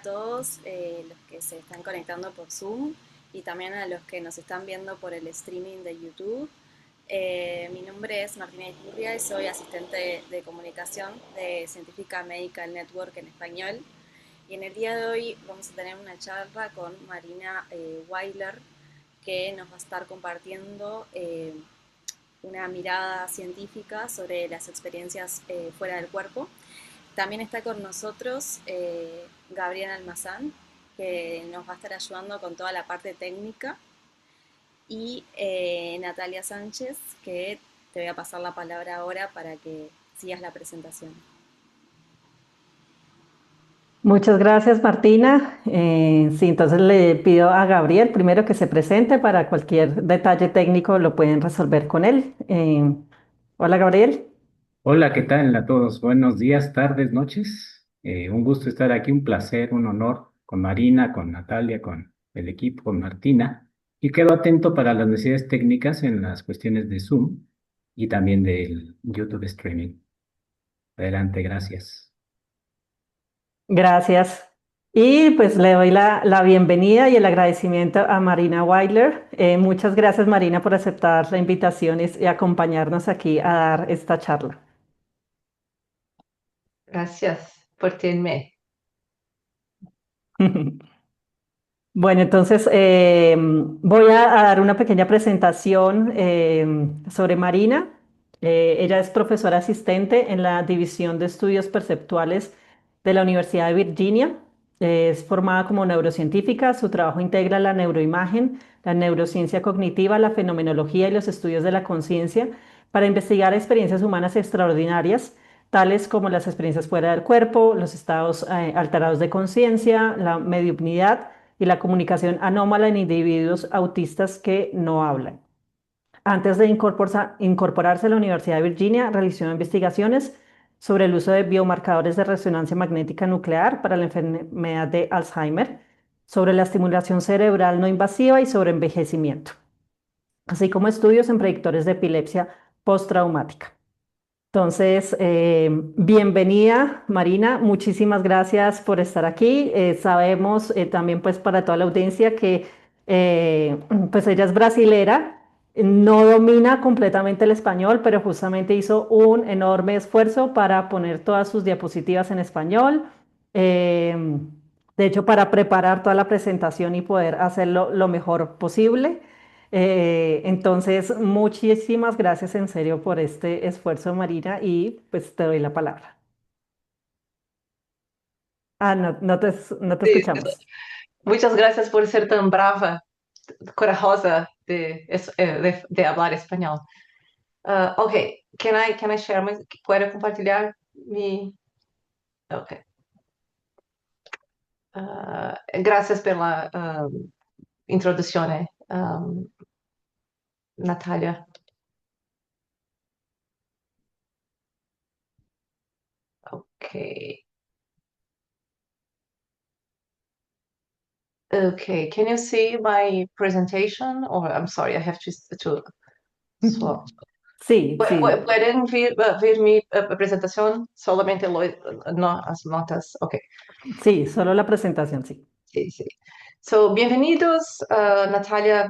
a todos los que se están conectando por Zoom y también a los que nos están viendo por el streaming de YouTube. Mi nombre es Martina Iturria y soy asistente de comunicación de Científica Medical Network en español. Y en el día de hoy vamos a tener una charla con Marina Weiler, que nos va a estar compartiendo una mirada científica sobre las experiencias fuera del cuerpo. También está con nosotros Gabriel Almazán, que nos va a estar ayudando con toda la parte técnica, y Natalia Sánchez, que te voy a pasar la palabra ahora para que sigas la presentación. Muchas gracias, Martina. Sí, entonces le pido a Gabriel primero que se presente. Para cualquier detalle técnico lo pueden resolver con él. Hola, Gabriel. Hola, ¿qué tal a todos? Buenos días, tardes, noches. Un gusto estar aquí, un placer, un honor con Marina, con Natalia, con el equipo, con Martina. Y quedo atento para las necesidades técnicas en las cuestiones de Zoom y también del YouTube streaming. Adelante, gracias. Gracias. Y pues le doy la bienvenida y el agradecimiento a Marina Weiler. Muchas gracias, Marina, por aceptar la invitación y acompañarnos aquí a dar esta charla. Gracias por tenerme. Bueno, entonces voy a dar una pequeña presentación sobre Marina. Ella es profesora asistente en la División de Estudios Perceptuales de la Universidad de Virginia. Es formada como neurocientífica. Su trabajo integra la neuroimagen, la neurociencia cognitiva, la fenomenología y los estudios de la conciencia para investigar experiencias humanas extraordinarias, tales como las experiencias fuera del cuerpo, los estados alterados de conciencia, la mediunidad y la comunicación anómala en individuos autistas que no hablan. Antes de incorporarse a la Universidad de Virginia, realizó investigaciones sobre el uso de biomarcadores de resonancia magnética nuclear para la enfermedad de Alzheimer, sobre la estimulación cerebral no invasiva y sobre envejecimiento, así como estudios en predictores de epilepsia postraumática. Entonces, bienvenida, Marina. Muchísimas gracias por estar aquí. Sabemos también, pues, para toda la audiencia que, pues, ella es brasilera, no domina completamente el español, pero justamente hizo un enorme esfuerzo para poner todas sus diapositivas en español. eh, de hecho, para preparar toda la presentación y poder hacerlo lo mejor posible. Entonces, muchísimas gracias en serio por este esfuerzo, Marina, y pues te doy la palabra. Ah, no, no te Sí, escuchamos. muchas gracias por ser tan brava, corajosa de hablar español. Ok, can I share ¿puedo compartilhar mi? Ok. Gracias por la introducción, Natalia. Ok. Okay, can you see my presentation? Or I'm sorry, I have to swap. Sí, sí, ¿Pueden ver mi presentación? Solamente no, las notas. Ok, sí, solo la presentación, sí. sí, sí. So, bienvenidos, Natalia.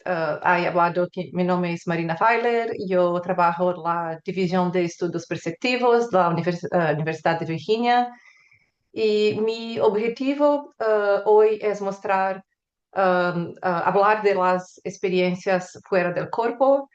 Ha hablado que mi nombre es Marina Weiler. Yo trabajo en la División de Estudios Perceptivos de la Universidad de Virginia. Y mi objetivo hoy es hablar de las experiencias fuera del cuerpo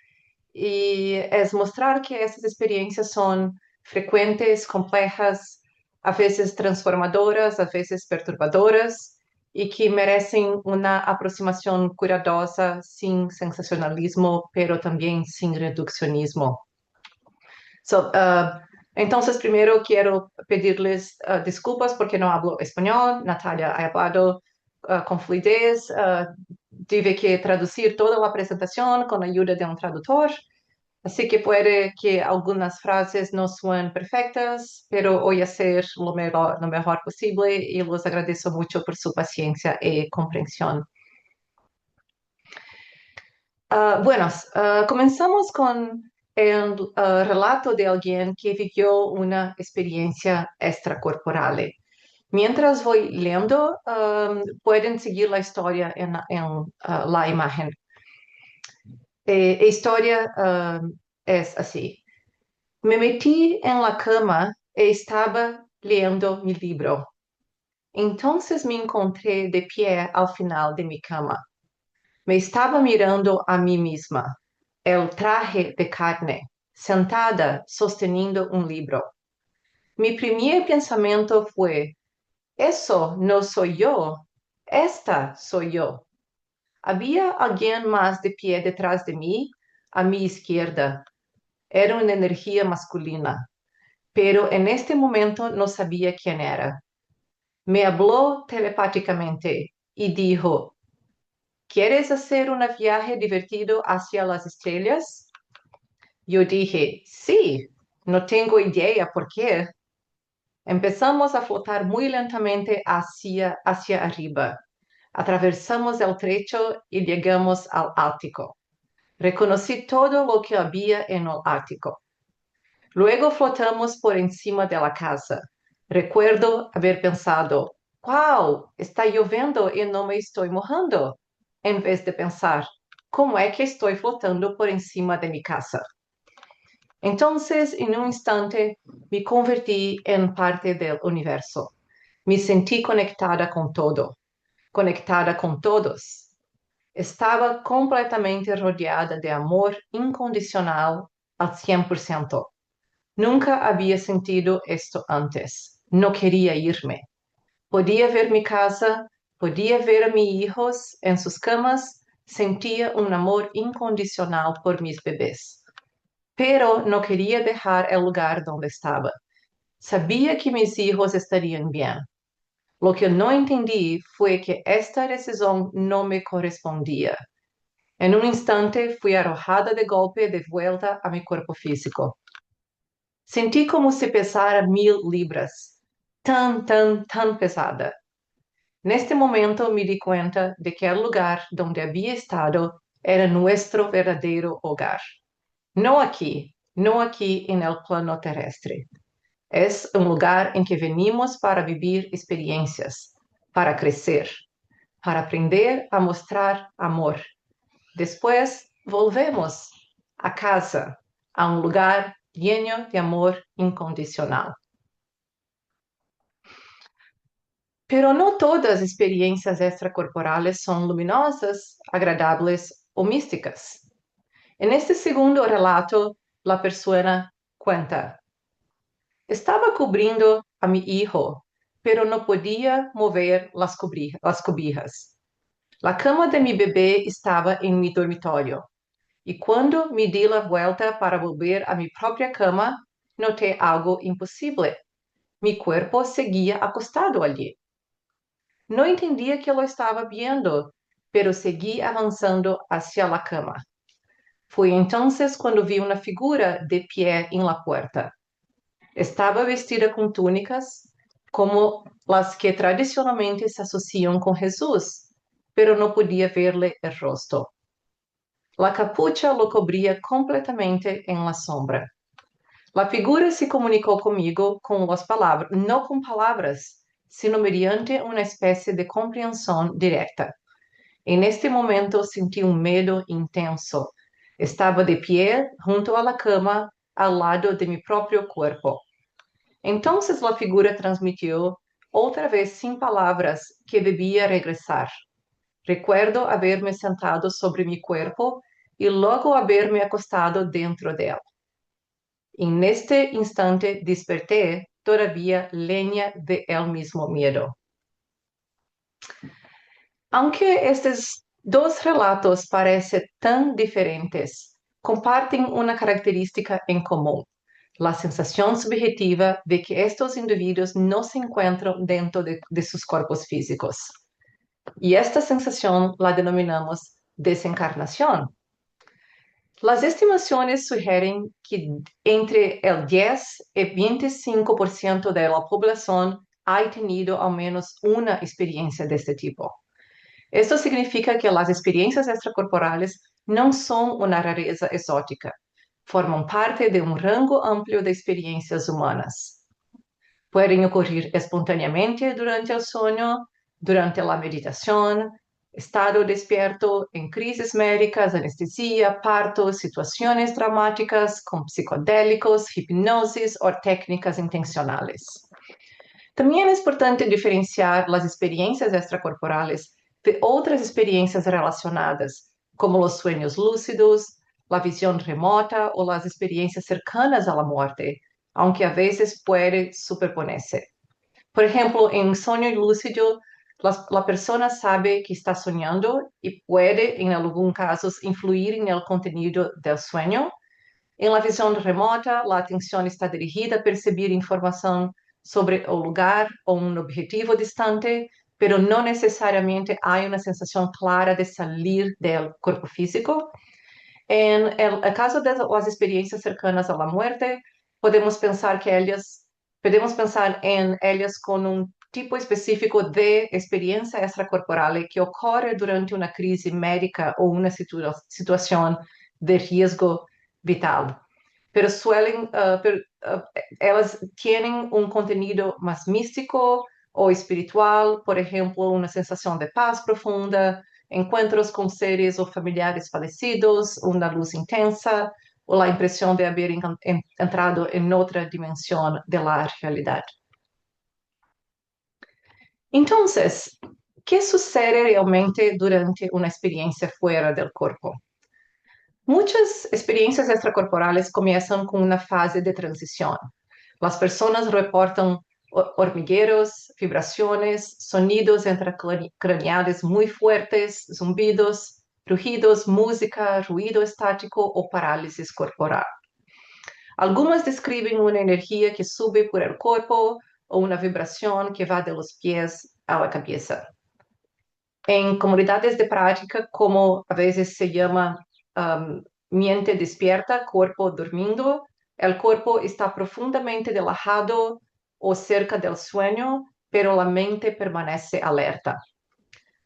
y es mostrar que estas experiencias son frecuentes, complejas, a veces transformadoras, a veces perturbadoras y que merecen una aproximación cuidadosa sin sensacionalismo, pero también sin reduccionismo. So, entonces, primero quiero pedirles disculpas porque no hablo español. Natalia ha hablado con fluidez. Tive que traducir toda la presentación con ayuda de un traductor. Así que puede que algunas frases no suenen perfectas, pero voy a hacer lo mejor posible y les agradezco mucho por su paciencia y comprensión. Comenzamos con el relato de alguien que vivió una experiencia extracorporal. Mientras voy leyendo, pueden seguir la historia en la imagen. La historia es así. Me metí en la cama y estaba leyendo mi libro. Entonces me encontré de pie al final de mi cama. Me estaba mirando a mí misma, el traje de carne, sentada sosteniendo un libro. Mi primer pensamiento fue, eso no soy yo, esta soy yo. Había alguien más de pie detrás de mí, a mi izquierda. Era una energía masculina, pero en este momento no sabía quién era. Me habló telepáticamente y dijo, ¿quieres hacer un viaje divertido hacia las estrellas? Yo dije, sí, no tengo idea por qué. Empezamos a flotar muy lentamente hacia arriba. Atravesamos el trecho y llegamos al Ártico. Reconocí todo lo que había en el Ártico. Luego flotamos por encima de la casa. Recuerdo haber pensado, wow, está lloviendo y no me estoy mojando, en vez de pensar, ¿cómo es que estoy flotando por encima de mi casa? Entonces, en un instante, me convertí en parte del universo. Me sentí conectada con todo, conectada con todos. Estaba completamente rodeada de amor incondicional al 100%. Nunca había sentido esto antes. No quería irme. Podía ver mi casa, podía ver a mis hijos en sus camas, sentía un amor incondicional por mis bebés. Pero no quería dejar el lugar donde estaba. Sabía que mis hijos estarían bien. Lo que no entendí fue que esta decisión no me correspondía. En un instante fui arrojada de golpe de vuelta a mi cuerpo físico. Sentí como si pesara 1000 libras, tan pesada. En este momento me di cuenta de que el lugar donde había estado era nuestro verdadero hogar. No aquí en el plano terrestre. Es un lugar en que venimos para vivir experiencias, para crecer, para aprender a mostrar amor. Después volvemos a casa, a un lugar lleno de amor incondicional. Pero no todas experiencias extracorporales son luminosas, agradables o místicas. En este segundo relato, la persona cuenta, estaba cubriendo a mi hijo, pero no podía mover las cobijas. La cama de mi bebé estaba en mi dormitorio. Y cuando me di la vuelta para volver a mi propia cama, noté algo imposible. Mi cuerpo seguía acostado allí. No entendía que lo estaba viendo, pero seguí avanzando hacia la cama. Fue entonces cuando vi una figura de pie en la puerta. Estaba vestida con túnicas, como las que tradicionalmente se asocian con Jesús, pero no podía verle el rostro. La capucha lo cubría completamente en la sombra. La figura se comunicó conmigo con las palabras, no con palabras, sino mediante una especie de comprensión directa. En este momento sentí un miedo intenso. Estaba de pie junto a la cama, al lado de mi propio cuerpo. Entonces la figura transmitió, otra vez sin palabras, que debía regresar. Recuerdo haberme sentado sobre mi cuerpo y luego haberme acostado dentro de él. En este instante desperté todavía leña de el mismo miedo. Aunque estos dos relatos parecen tan diferentes, comparten una característica en común, la sensación subjetiva de que estos individuos no se encuentran dentro de sus cuerpos físicos. Y esta sensación la denominamos desencarnación. Las estimaciones sugieren que entre el 10 y 25% de la población ha tenido al menos una experiencia de este tipo. Esto significa que las experiencias extracorporales no son una rareza exótica, forman parte de un rango amplio de experiencias humanas. Pueden ocurrir espontáneamente durante el sueño, durante la meditación, estado despierto, en crisis médicas, anestesia, partos, situaciones dramáticas con psicodélicos, hipnosis o técnicas intencionales. También es importante diferenciar las experiencias extracorporales de otras experiencias relacionadas, como los sueños lúcidos, la visión remota o las experiencias cercanas a la muerte, aunque a veces puede superponerse. Por ejemplo, en sueño lúcido, la persona sabe que está soñando y puede, en algunos casos, influir en el contenido del sueño. En la visión remota, la atención está dirigida a percibir información sobre el lugar o un objetivo distante, pero no necesariamente hay una sensación clara de salir del cuerpo físico. En el caso de las experiencias cercanas a la muerte, podemos pensar en ellas con un tipo específico de experiencia extracorporal que ocurre durante una crisis médica o una situación de riesgo vital. Pero ellas tienen un contenido más místico o espiritual, por ejemplo, una sensación de paz profunda, encuentros con seres o familiares fallecidos, una luz intensa o la impresión de haber entrado en otra dimensión de la realidad. Entonces, ¿qué sucede realmente durante una experiencia fuera del cuerpo? Muchas experiencias extracorporales comienzan con una fase de transición. Las personas reportan hormigueros, vibraciones, sonidos intracraneales muy fuertes, zumbidos, rugidos, música, ruido estático o parálisis corporal. Algunas describen una energía que sube por el cuerpo o una vibración que va de los pies a la cabeza. En comunidades de práctica, como a veces se llama mente despierta, cuerpo durmiendo, el cuerpo está profundamente relajado o cerca del sueño, pero la mente permanece alerta.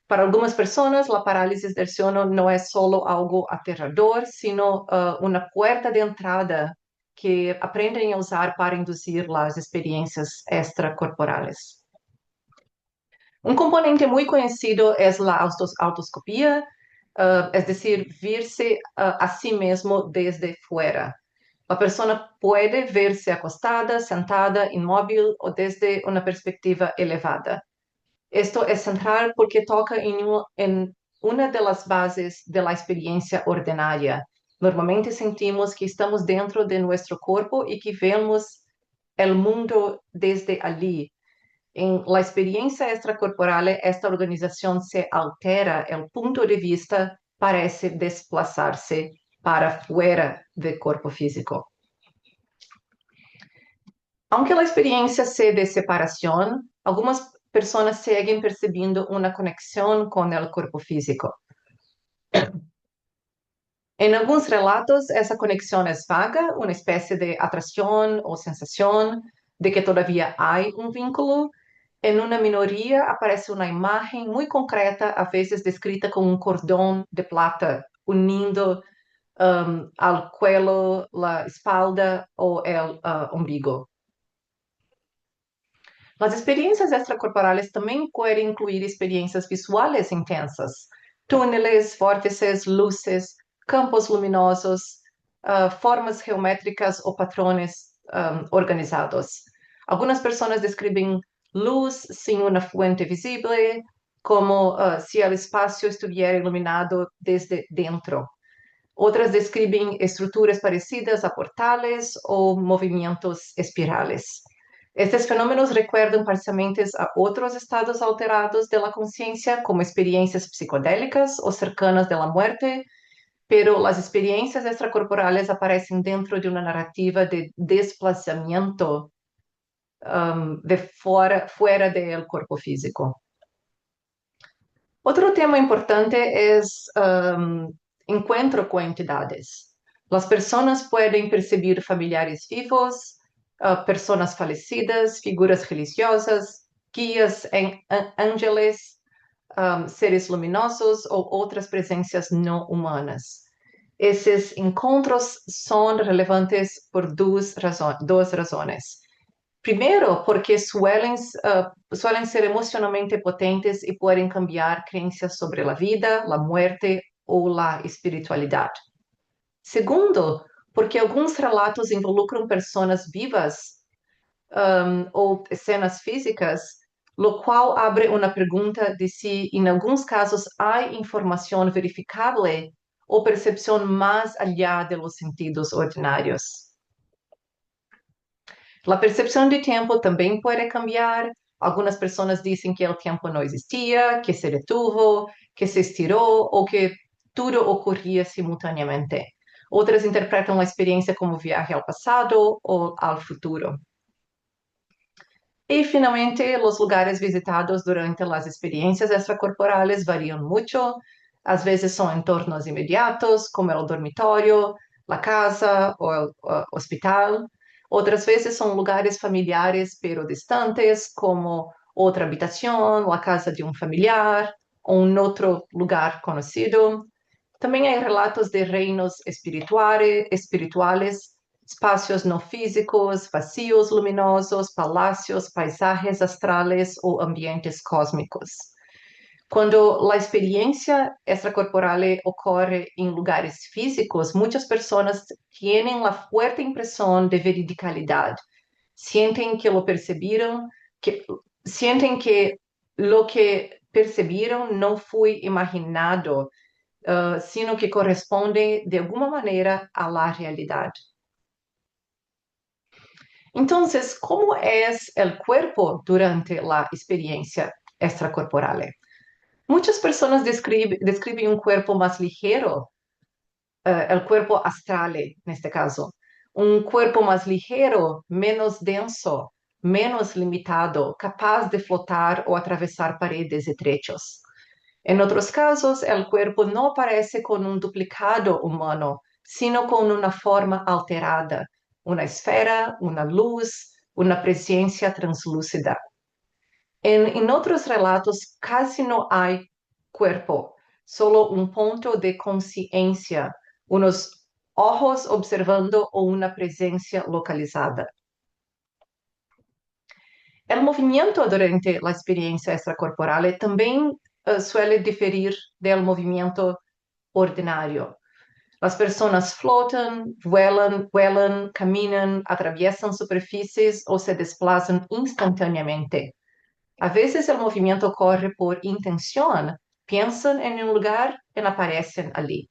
Para algunas personas, la parálisis del sueño no es solo algo aterrador, sino una puerta de entrada que aprenden a usar para inducir las experiencias extracorporales. Un componente muy conocido es la autoscopía, es decir, verse a sí mismo desde fuera. La persona puede verse acostada, sentada, inmóvil o desde una perspectiva elevada. Esto es central porque toca en una de las bases de la experiencia ordinaria. Normalmente sentimos que estamos dentro de nuestro cuerpo y que vemos el mundo desde allí. En la experiencia extracorporal, esta organización se altera, el punto de vista parece desplazarse para fuera del cuerpo físico. Aunque la experiencia sea de separación, algunas personas siguen percibiendo una conexión con el cuerpo físico. En algunos relatos, esa conexión es vaga, una especie de atracción o sensación de que todavía hay un vínculo. En una minoría aparece una imagen muy concreta, a veces descrita con un cordón de plata, uniendo al cuello, la espalda o el ombligo. Las experiencias extracorporales también pueden incluir experiencias visuales intensas, túneles, vórtices, luces, campos luminosos, formas geométricas o patrones organizados. Algunas personas describen luz sin una fuente visible, como si el espacio estuviera iluminado desde dentro. Otras describen estructuras parecidas a portales o movimientos espirales. Estos fenómenos recuerdan parcialmente a otros estados alterados de la conciencia, como experiencias psicodélicas o cercanas de la muerte, pero las experiencias extracorporales aparecen dentro de una narrativa de desplazamiento fuera del cuerpo físico. Otro tema importante es encuentro con entidades. Las personas pueden percibir familiares vivos, personas fallecidas, figuras religiosas, guías, ángeles, seres luminosos o otras presencias no humanas. Esos encuentros son relevantes por dos razones. Primero, porque suelen ser emocionalmente potentes y pueden cambiar creencias sobre la vida, la muerte o la espiritualidad. Segundo, porque alguns relatos involucram pessoas vivas ou cenas físicas, lo qual abre uma pergunta de se, em alguns casos, há informação verificável ou percepção mais allá de los sentidos ordinários. A percepção de tempo também pode cambiar. Algumas pessoas dizem que o tempo não existia, que se detuvo, que se estirou ou que tudo ocorria simultaneamente. Outras interpretam a experiência como viagem ao passado ou ao futuro. E, finalmente, os lugares visitados durante as experiências extracorporales variam muito. Às vezes são entornos imediatos, como o dormitório, a casa ou o hospital. Outras vezes são lugares familiares, pero distantes, como outra habitação, a casa de um familiar, ou outro lugar conhecido. Também há relatos de reinos espirituales, espaços não físicos, vazios luminosos, palácios, paisajes astrales ou ambientes cósmicos. Quando a experiência extracorporal ocorre em lugares físicos, muitas pessoas têm a forte impressão de veridicalidade. Sentem que lo perceberam, sentem que lo que perceberam não foi imaginado, sino que corresponde de alguma maneira à la realidade. Então, como é o corpo durante a experiência extracorporal? Muitas pessoas descrevem um corpo mais ligeiro, o corpo astral, neste caso. Um corpo mais ligeiro, menos denso, menos limitado, capaz de flotar ou atravessar paredes e trechos. Em outros casos, o corpo não aparece com um duplicado humano, sino com uma forma alterada, uma esfera, uma luz, uma presença translúcida. Em outros relatos, quase não há corpo, solo um ponto de consciência, uns olhos observando ou uma presença localizada. O movimento durante a experiência extracorporal também suele diferir del movimento ordinário. As pessoas flotam, vuelam, caminham, atravessam superfícies ou se desplazam instantaneamente. A vezes o movimento ocorre por intenção, pensam em um lugar e aparecem ali.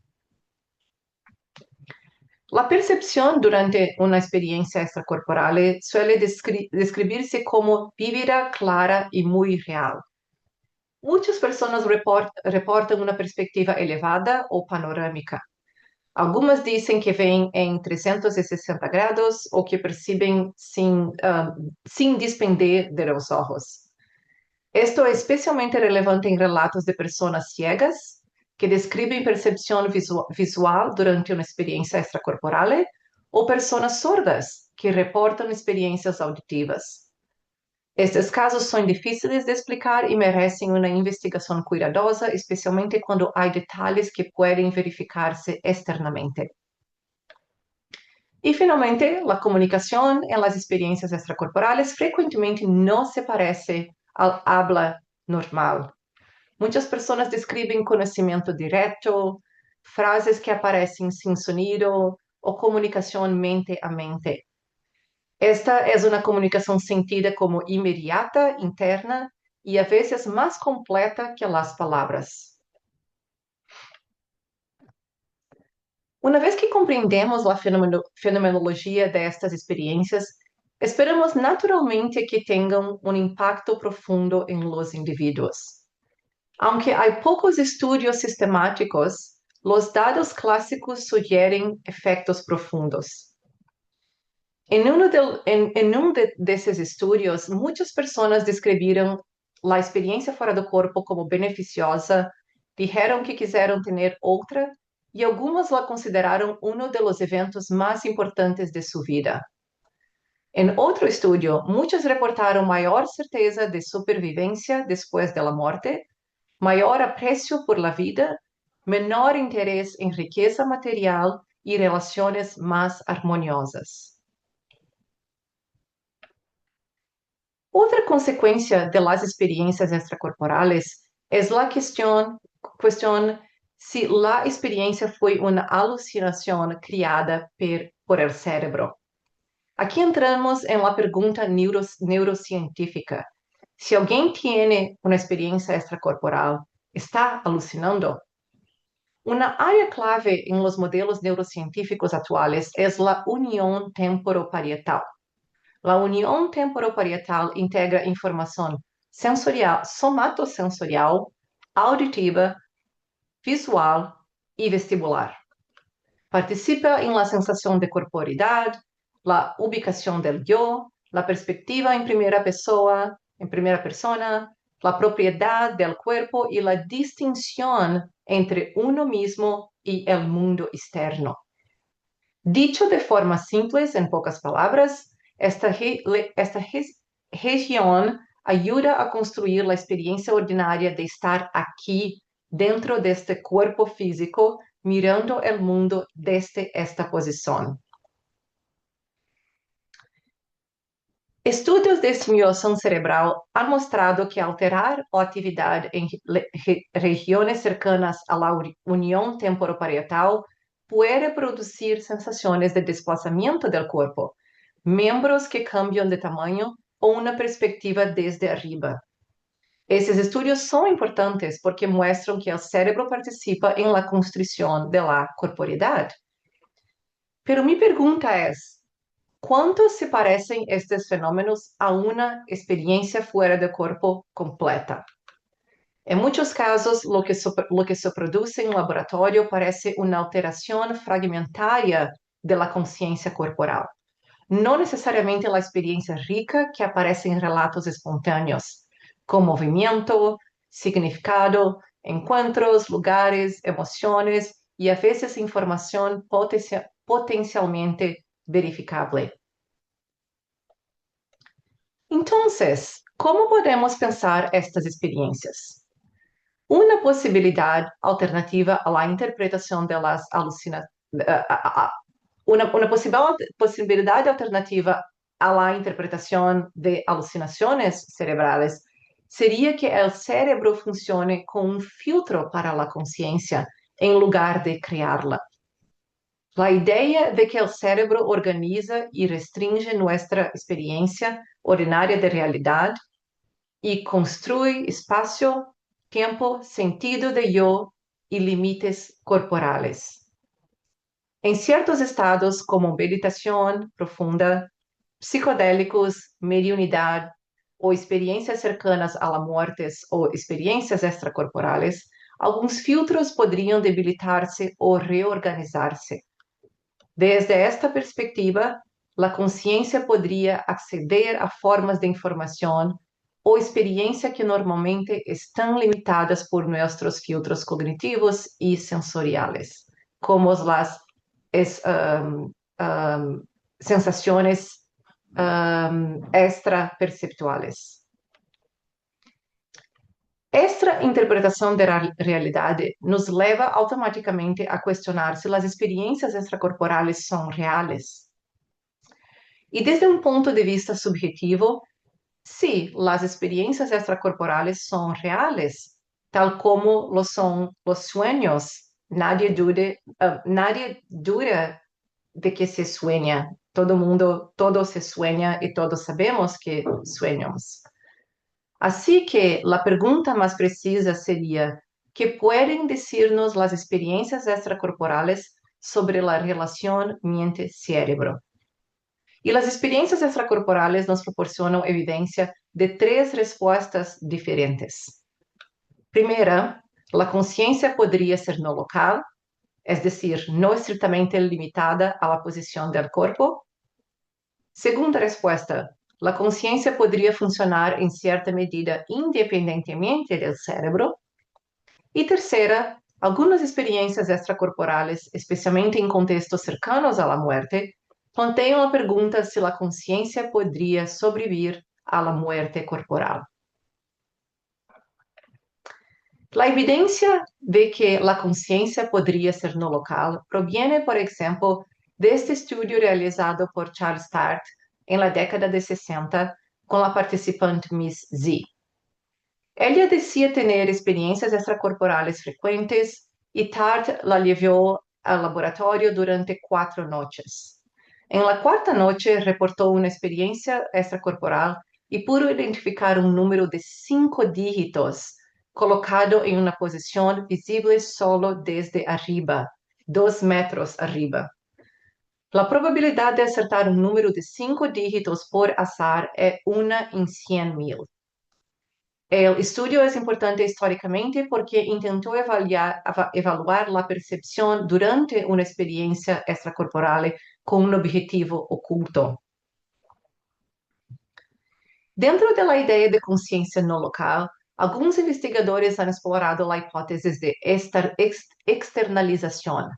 A percepção durante uma experiência extracorporal suele descrever-se como vívida, clara e muito real. Muitas pessoas reportam uma perspectiva elevada ou panorâmica. Algumas dizem que veem em 360 graus ou que percebem sem despender de los olhos. Isto é especialmente relevante em relatos de pessoas ciegas, que descrevem percepção visual durante uma experiência extracorporal, ou pessoas sordas, que reportam experiências auditivas. Estes casos são difíceis de explicar e merecem uma investigação cuidadosa, especialmente quando há detalhes que podem verificar-se externamente. E, finalmente, a comunicação em las experiências extracorporales frequentemente não se parece ao habla normal. Muitas pessoas descrevem conhecimento direto, frases que aparecem sem sonido ou comunicação mente a mente. Esta é uma comunicação sentida como imediata, interna e, a vezes, mais completa que as palavras. Uma vez que compreendemos a fenomenologia destas experiências, esperamos naturalmente que tenham um impacto profundo em los indivíduos. Aunque há poucos estudos sistemáticos, os dados clássicos sugerem efeitos profundos. Em desses estudos, muitas pessoas descreveram a experiência fora do corpo como beneficiosa, disseram que quiseram ter outra e algumas la consideraram dos eventos mais importantes de sua vida. Em outro estudo, muitos reportaram maior certeza de supervivência depois da morte, maior apreço por la vida, menor interesse em riqueza material e relações mais harmoniosas. Otra consecuencia de las experiencias extracorporales es la cuestión si la experiencia fue una alucinación creada por el cerebro. Aquí entramos en la pregunta neurocientífica. Si alguien tiene una experiencia extracorporal, ¿está alucinando? Una área clave en los modelos neurocientíficos actuales es la unión temporoparietal. La unión temporoparietal integra información sensorial, somatosensorial, auditiva, visual y vestibular. Participa en la sensación de corporeidad, la ubicación del yo, la perspectiva en primera persona, la propiedad del cuerpo y la distinción entre uno mismo y el mundo externo. Dicho de forma simple, en pocas palabras, esta región ayuda a construir la experiencia ordinaria de estar aquí, dentro de este cuerpo físico, mirando el mundo desde esta posición. Estudios de estimulación cerebral han mostrado que alterar la actividad en regiones cercanas a la unión temporoparietal puede producir sensaciones de desplazamiento del cuerpo, miembros que cambian de tamaño o una perspectiva desde arriba. Estos estudios son importantes porque muestran que el cerebro participa en la construcción de la corporeidad. Pero mi pregunta es, ¿cuánto se parecen estos fenómenos a una experiencia fuera del cuerpo completa? En muchos casos, lo que se produce en laboratorio parece una alteración fragmentaria de la conciencia corporal, no necesariamente la experiencia rica que aparece en relatos espontáneos, con movimiento, significado, encuentros, lugares, emociones y a veces información potencialmente verificable. Entonces, ¿cómo podemos pensar estas experiencias? Una posibilidad alternativa a la interpretación de las alucinaciones, una posibilidad alternativa a la interpretación de alucinaciones cerebrales sería que el cerebro funcione como un filtro para la conciencia en lugar de crearla. La idea de que el cerebro organiza y restringe nuestra experiencia ordinaria de realidad y construye espacio, tiempo, sentido de yo y límites corporales. En ciertos estados como meditación profunda, psicodélicos, mediunidad o experiencias cercanas a la muerte o experiencias extracorporales, algunos filtros podrían debilitarse o reorganizarse. Desde esta perspectiva, la conciencia podría acceder a formas de información o experiencia que normalmente están limitadas por nuestros filtros cognitivos y sensoriales, como las sensaciones extraperceptuales. Esta interpretação da realidade nos leva automaticamente a questionar se as experiências extracorporais são reais. E desde um ponto de vista subjetivo, sí, as experiências extracorporais são reais, tal como lo são os sueños. Nadie dura de que se sueña. Todo se sueña y todos sabemos que sueñamos. Así que la pregunta más precisa sería, ¿qué pueden decirnos las experiencias extracorporales sobre la relación mente-cerebro? Y las experiencias extracorporales nos proporcionan evidencia de 3 respuestas diferentes. Primera, la conciencia podría ser no local, es decir, no estrictamente limitada a la posición del cuerpo. Segunda respuesta, la conciencia podría funcionar en cierta medida independientemente del cerebro. Y tercera, algunas experiencias extracorporales, especialmente en contextos cercanos a la muerte, plantean la pregunta si la conciencia podría sobrevivir a la muerte corporal. La evidencia de que la conciencia podría ser no local proviene, por ejemplo, de este estudio realizado por Charles Tart en la década de 60, con la participante Miss Z. Ella decía tener experiencias extracorporales frecuentes y Tart la llevó al laboratorio durante 4 noches. En la cuarta noche reportó una experiencia extracorporal y pudo identificar un número de 5 dígitos colocado en una posición visible solo desde arriba, 2 metros arriba. La probabilidad de acertar un número de 5 dígitos por azar es 1 en 100,000. El estudio es importante históricamente porque intentó evaluar la percepción durante una experiencia extracorporal con un objetivo oculto. Dentro de la idea de conciencia no local, algunos investigadores han explorado la hipótesis de externalización.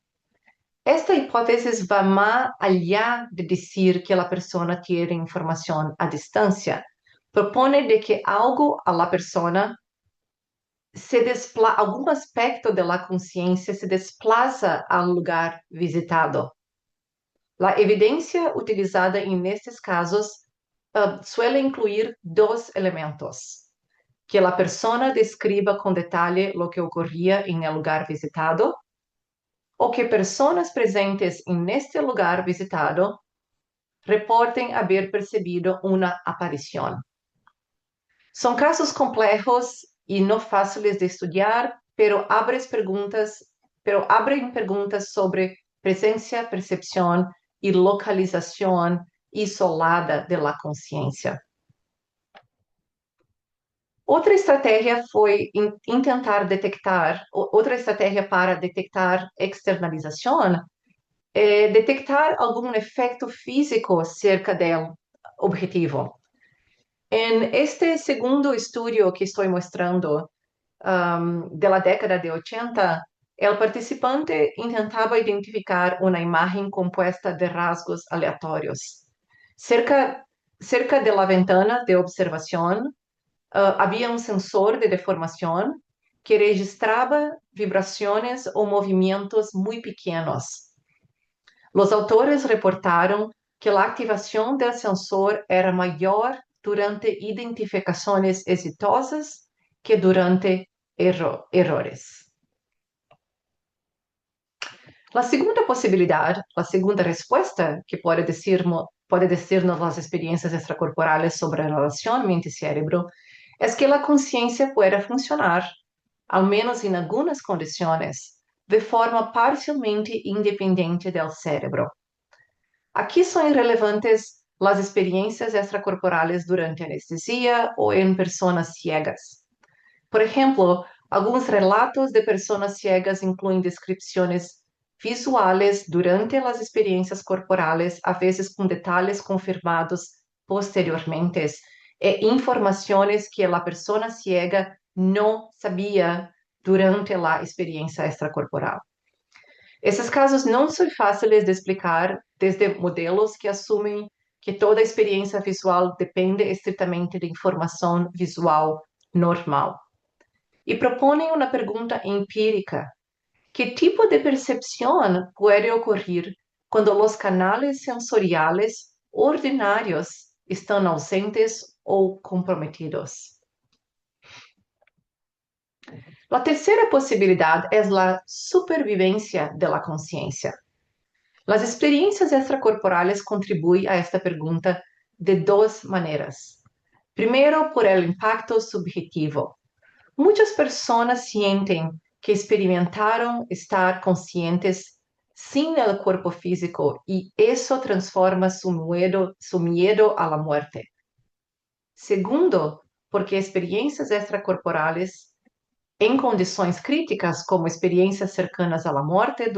Esta hipótesis va más allá de decir que la persona tiene información a distancia. Propone de que algo a la persona algum aspecto de la conciencia se desplaza al lugar visitado. La evidencia utilizada en estos casos suele incluir 2 elementos: que la persona describa con detalle lo que ocurría en el lugar visitado, o que personas presentes en este lugar visitado reporten haber percibido una aparición. Son casos complejos y no fáciles de estudiar, pero abren preguntas sobre presencia, percepción y localización isolada de la conciencia. Outra estratégia para detectar externalização é detectar algum efeito físico cerca do objetivo. En este segundo estudio que estoy mostrando de la década de 80, el participante intentaba identificar una imagen compuesta de rasgos aleatorios. Cerca de la ventana de observación había un sensor de deformación que registraba vibraciones o movimientos muy pequeños. Los autores reportaron que la activación del sensor era mayor durante identificaciones exitosas que durante errores. La segunda posibilidad, la segunda respuesta que puede decirnos las experiencias extracorporales sobre la relación mente-cerebro es que la conciencia puede funcionar, al menos en algunas condiciones, de forma parcialmente independiente del cerebro. Aquí son irrelevantes las experiencias extracorporales durante anestesia o en personas ciegas. Por ejemplo, algunos relatos de personas ciegas incluyen descripciones visuales durante las experiencias corporales, a veces con detalles confirmados posteriormente, e informaciones que la persona ciega no sabía durante la experiencia extracorporal. Esses casos não são fáceis de explicar desde modelos que assumem que toda experiência visual depende estritamente de informação visual normal. E propõem uma pergunta empírica: que tipo de percepção pode ocorrer quando os canais sensoriais ordinários estão ausentes ou comprometidos? La tercera posibilidad es la supervivencia de la conciencia. Las experiencias extracorporales contribuyen a esta pregunta de 2 maneras. Primero, por el impacto subjetivo. Muchas personas sienten que experimentaron estar conscientes sin el cuerpo físico y eso transforma su miedo a la muerte. Segundo, porque experiencias extracorporales em condições críticas, como experiências cercanas à morte,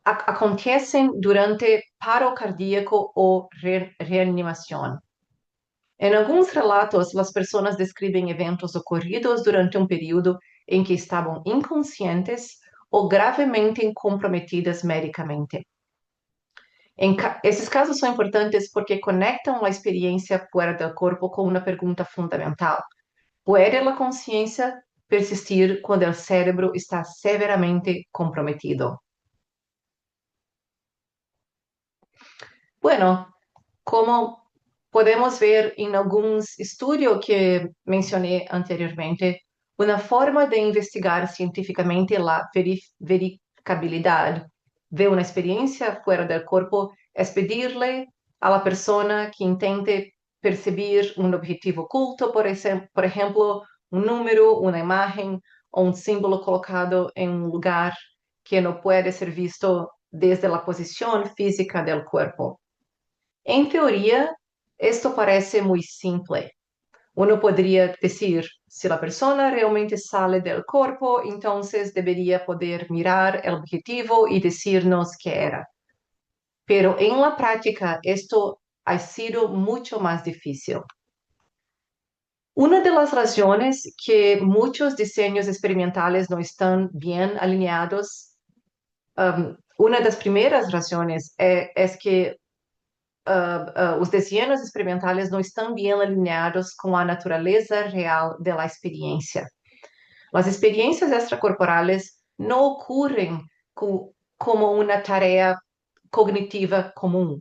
acontecem durante paro cardíaco ou reanimação. Em alguns relatos, as pessoas descrevem eventos ocorridos durante um período em que estavam inconscientes ou gravemente comprometidas medicamente. Esses casos são importantes porque conectam a experiência fora do corpo com uma pergunta fundamental: pode a consciência persistir quando o cérebro está severamente comprometido? Bueno, como podemos ver en algunos estudios que mencioné anteriormente, una forma de investigar científicamente la verificabilidad de una experiencia fuera del cuerpo es pedirle a la persona que intente percibir un objetivo oculto, por ejemplo, un número, una imagen o un símbolo colocado en un lugar que no puede ser visto desde la posición física del cuerpo. En teoría, esto parece muy simple. Uno podría decir, si la persona realmente sale del cuerpo, entonces debería poder mirar el objetivo y decirnos qué era. Pero en la práctica esto ha sido mucho más difícil. Una de las razones que muchos diseños experimentales no están bien alineados, una de las primeras razones es que os diseños experimentales não estão bem alinhados com a natureza real da experiência. As experiências extracorporais não ocorrem como uma tarefa cognitiva comum.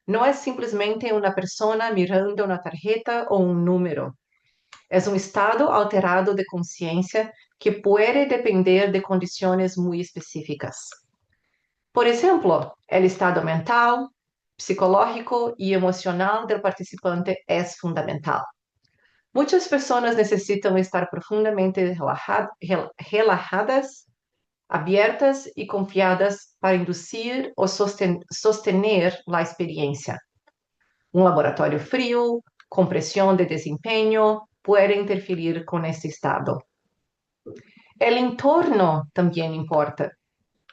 Não é simplesmente uma pessoa mirando uma tarjeta ou um número. É um estado alterado de consciência que pode depender de condições muito específicas. Por exemplo, o estado mental, psicológico y emocional del participante es fundamental. Muchas personas necesitan estar profundamente relajadas, abiertas y confiadas para inducir o sostener la experiencia. Un laboratorio frío, con presión de desempeño, puede interferir con este estado. El entorno también importa.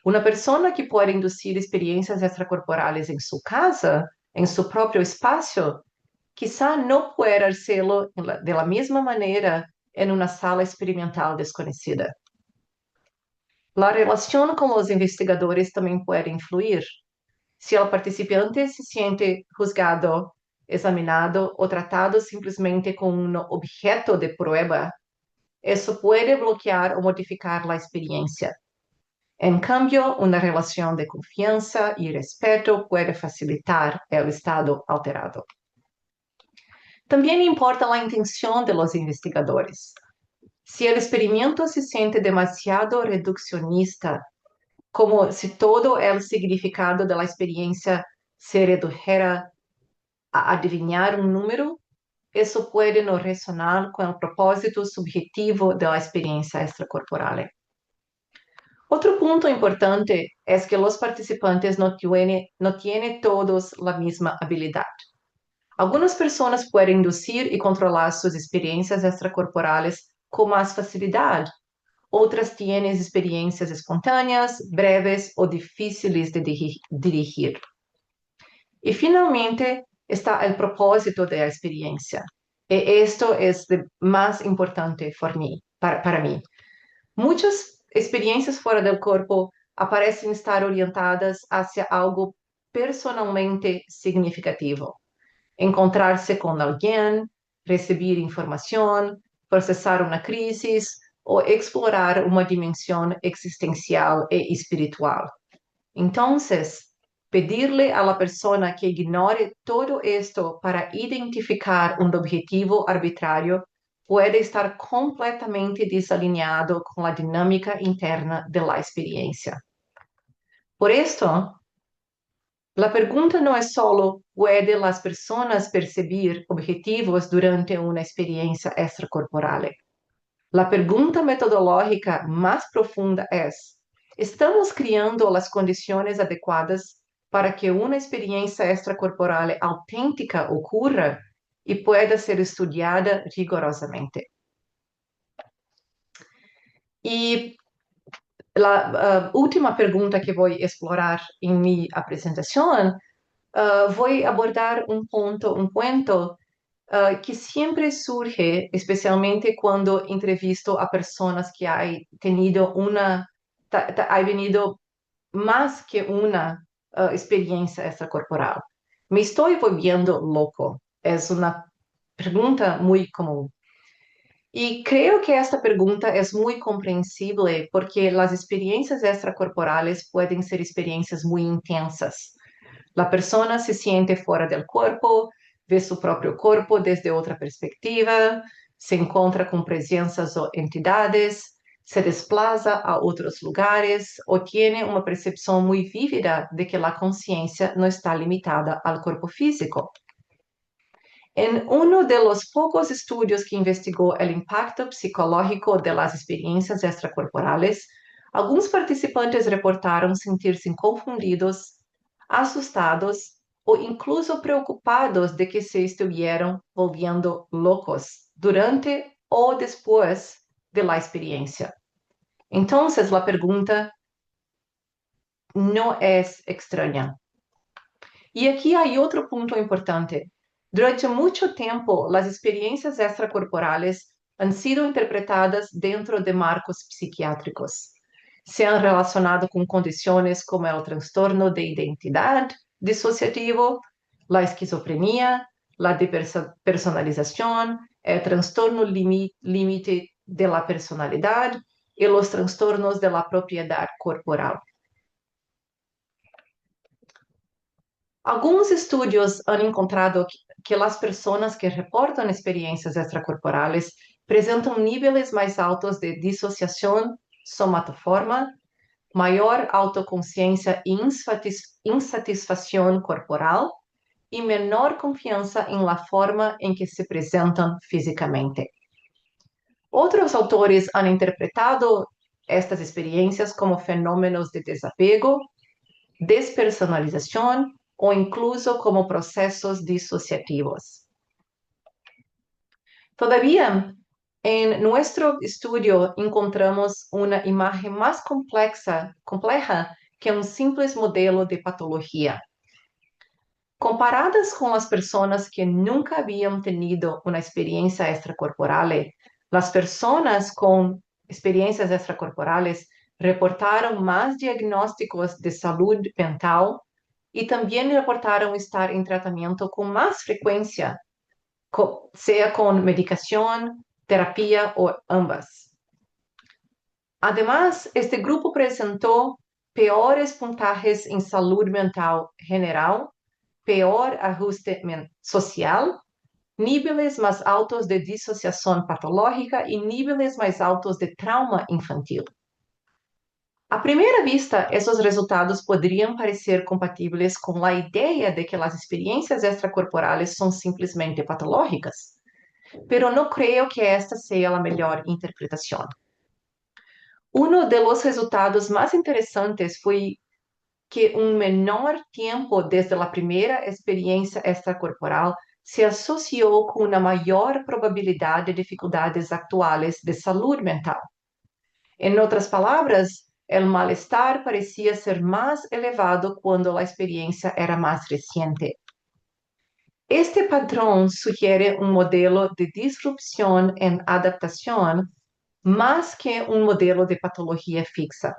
Una persona que puede inducir experiencias extracorporales en su casa, en su propio espacio, quizá no pueda hacerlo de la misma manera en una sala experimental desconocida. La relación con los investigadores también puede influir. Si el participante se siente juzgado, examinado o tratado simplemente como un objeto de prueba, eso puede bloquear o modificar la experiencia. En cambio, una relación de confianza y respeto puede facilitar el estado alterado. También importa la intención de los investigadores. Si el experimento se siente demasiado reduccionista, como si todo el significado de la experiencia se redujera a adivinar un número, eso puede no resonar con el propósito subjetivo de la experiencia extracorporal. Otro punto importante es que los participantes no tienen todos la misma habilidad. Algunas personas pueden inducir y controlar sus experiencias extracorporales con más facilidad. Otras tienen experiencias espontáneas, breves o difíciles de dirigir. Y finalmente está el propósito de la experiencia. Y esto es lo más importante para mí. Muchas experiencias fuera del cuerpo parecen estar orientadas hacia algo personalmente significativo. Encontrarse con alguien, recibir información, procesar una crisis o explorar una dimensión existencial e espiritual. Entonces, pedirle a la persona que ignore todo esto para identificar un objetivo arbitrario puede estar completamente desalineado con la dinámica interna de la experiencia. Por esto, la pregunta no es solo ¿pueden las personas percibir objetivos durante una experiencia extracorporal? La pregunta metodológica más profunda es ¿estamos creando las condiciones adecuadas para que una experiencia extracorporal auténtica ocurra y pueda ser estudiada rigorosamente? Y la última pregunta que voy a explorar en mi presentación, voy a abordar un punto que siempre surge, especialmente cuando entrevisto a personas que han tenido venido más que una experiencia extracorporal. Me estoy volviendo loco. Es una pregunta muy común. Y creo que esta pregunta es muy comprensible porque las experiencias extracorporales pueden ser experiencias muy intensas. La persona se siente fuera del cuerpo, ve su propio cuerpo desde otra perspectiva, se encuentra con presencias o entidades, se desplaza a otros lugares o tiene una percepción muy vívida de que la conciencia no está limitada al cuerpo físico. En uno de los pocos estudios que investigó el impacto psicológico de las experiencias extracorporales, algunos participantes reportaron sentirse confundidos, asustados o incluso preocupados de que se estuvieran volviendo locos durante o después de la experiencia. Entonces, la pregunta no es extraña. Y aquí hay otro punto importante. Durante mucho tiempo, las experiencias extracorporales han sido interpretadas dentro de marcos psiquiátricos. Se han relacionado con condiciones como el trastorno de identidad disociativo, la esquizofrenia, la depersonalización, el trastorno límite de la personalidad y los trastornos de la propiedad corporal. Algunos estudios han encontrado que las personas que reportan experiencias extracorporales presentan niveles más altos de disociación somatoforma, mayor autoconciencia e insatisfacción corporal y menor confianza en la forma en que se presentan físicamente. Otros autores han interpretado estas experiencias como fenómenos de desapego, despersonalización o incluso como procesos disociativos. Todavía, en nuestro estudio encontramos una imagen más compleja que un simple modelo de patología. Comparadas con las personas que nunca habían tenido una experiencia extracorporal, las personas con experiencias extracorporales reportaron más diagnósticos de salud mental y también reportaron estar en tratamiento con más frecuencia, sea con medicación, terapia o ambas. Además, este grupo presentó peores puntajes en salud mental general, peor ajuste social, niveles más altos de disociación patológica y niveles más altos de trauma infantil. A primera vista, esos resultados podrían parecer compatibles con la idea de que las experiencias extracorporales son simplemente patológicas, pero no creo que esta sea la mejor interpretación. Uno de los resultados más interesantes fue que un menor tiempo desde la primera experiencia extracorporal se asoció con una mayor probabilidad de dificultades actuales de salud mental. En otras palabras, el malestar parecía ser más elevado cuando la experiencia era más reciente. Este patrón sugiere un modelo de disrupción en adaptación más que un modelo de patología fixa.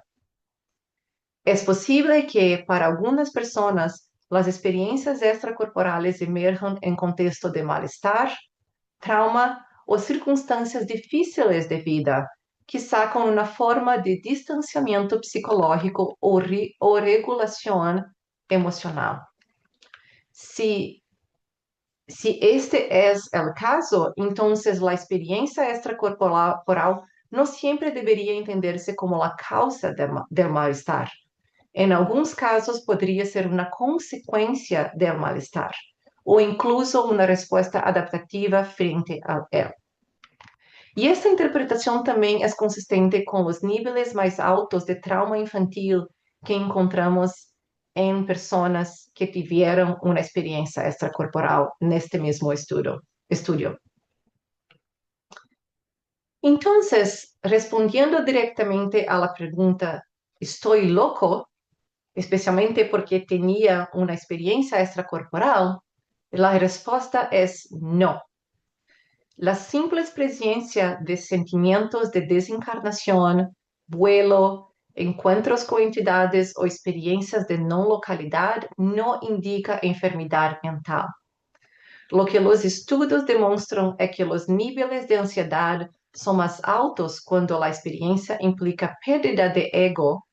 Es posible que para algunas personas las experiencias extracorporales emerjan en contexto de malestar, trauma o circunstancias difíciles de vida, quizá con una forma de distanciamiento psicológico o regulación emocional. Si este es el caso, entonces la experiencia extracorporal no siempre debería entenderse como la causa del malestar. En algunos casos podría ser una consecuencia del malestar o incluso una respuesta adaptativa frente a él. Y esta interpretación también es consistente con los niveles más altos de trauma infantil que encontramos en personas que tuvieron una experiencia extracorporal en este mismo estudio. Entonces, respondiendo directamente a la pregunta, ¿estoy loco? Especialmente porque tenía una experiencia extracorporal, la respuesta es no. La simple presencia de sentimientos de desencarnación, vuelo, encuentros con entidades o experiencias de no localidad no indica enfermedad mental. Lo que los estudios demuestran es que los niveles de ansiedad son más altos cuando la experiencia implica pérdida de ego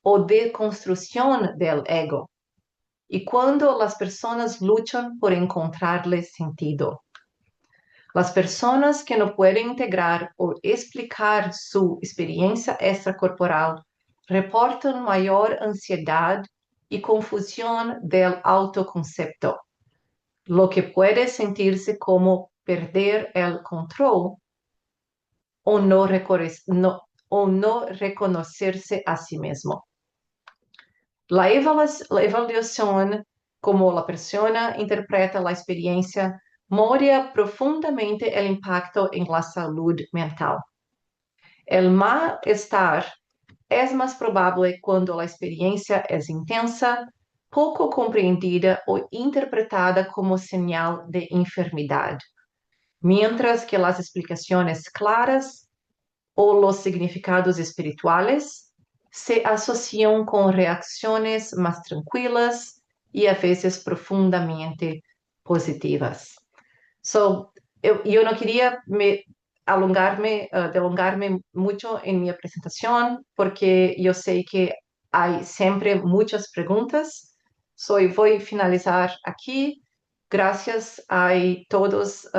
o deconstrucción del ego. y cuando las personas luchan por encontrarle sentido. Las personas que no pueden integrar o explicar su experiencia extracorporal reportan mayor ansiedad y confusión del autoconcepto, lo que puede sentirse como perder el control o o no reconocerse a sí mismo. La evaluación, como la persona interpreta la experiencia, moria profundamente el impacto en la salud mental. El malestar es más probable cuando la experiencia es intensa, poco comprendida o interpretada como señal de enfermedad, mientras que las explicaciones claras o los significados espirituales se asocian con reacciones más tranquilas y a veces profundamente positivas. Yo no quería delongarme mucho en mi presentación porque yo sé que hay siempre muchas preguntas. Voy a finalizar aquí. Gracias a todos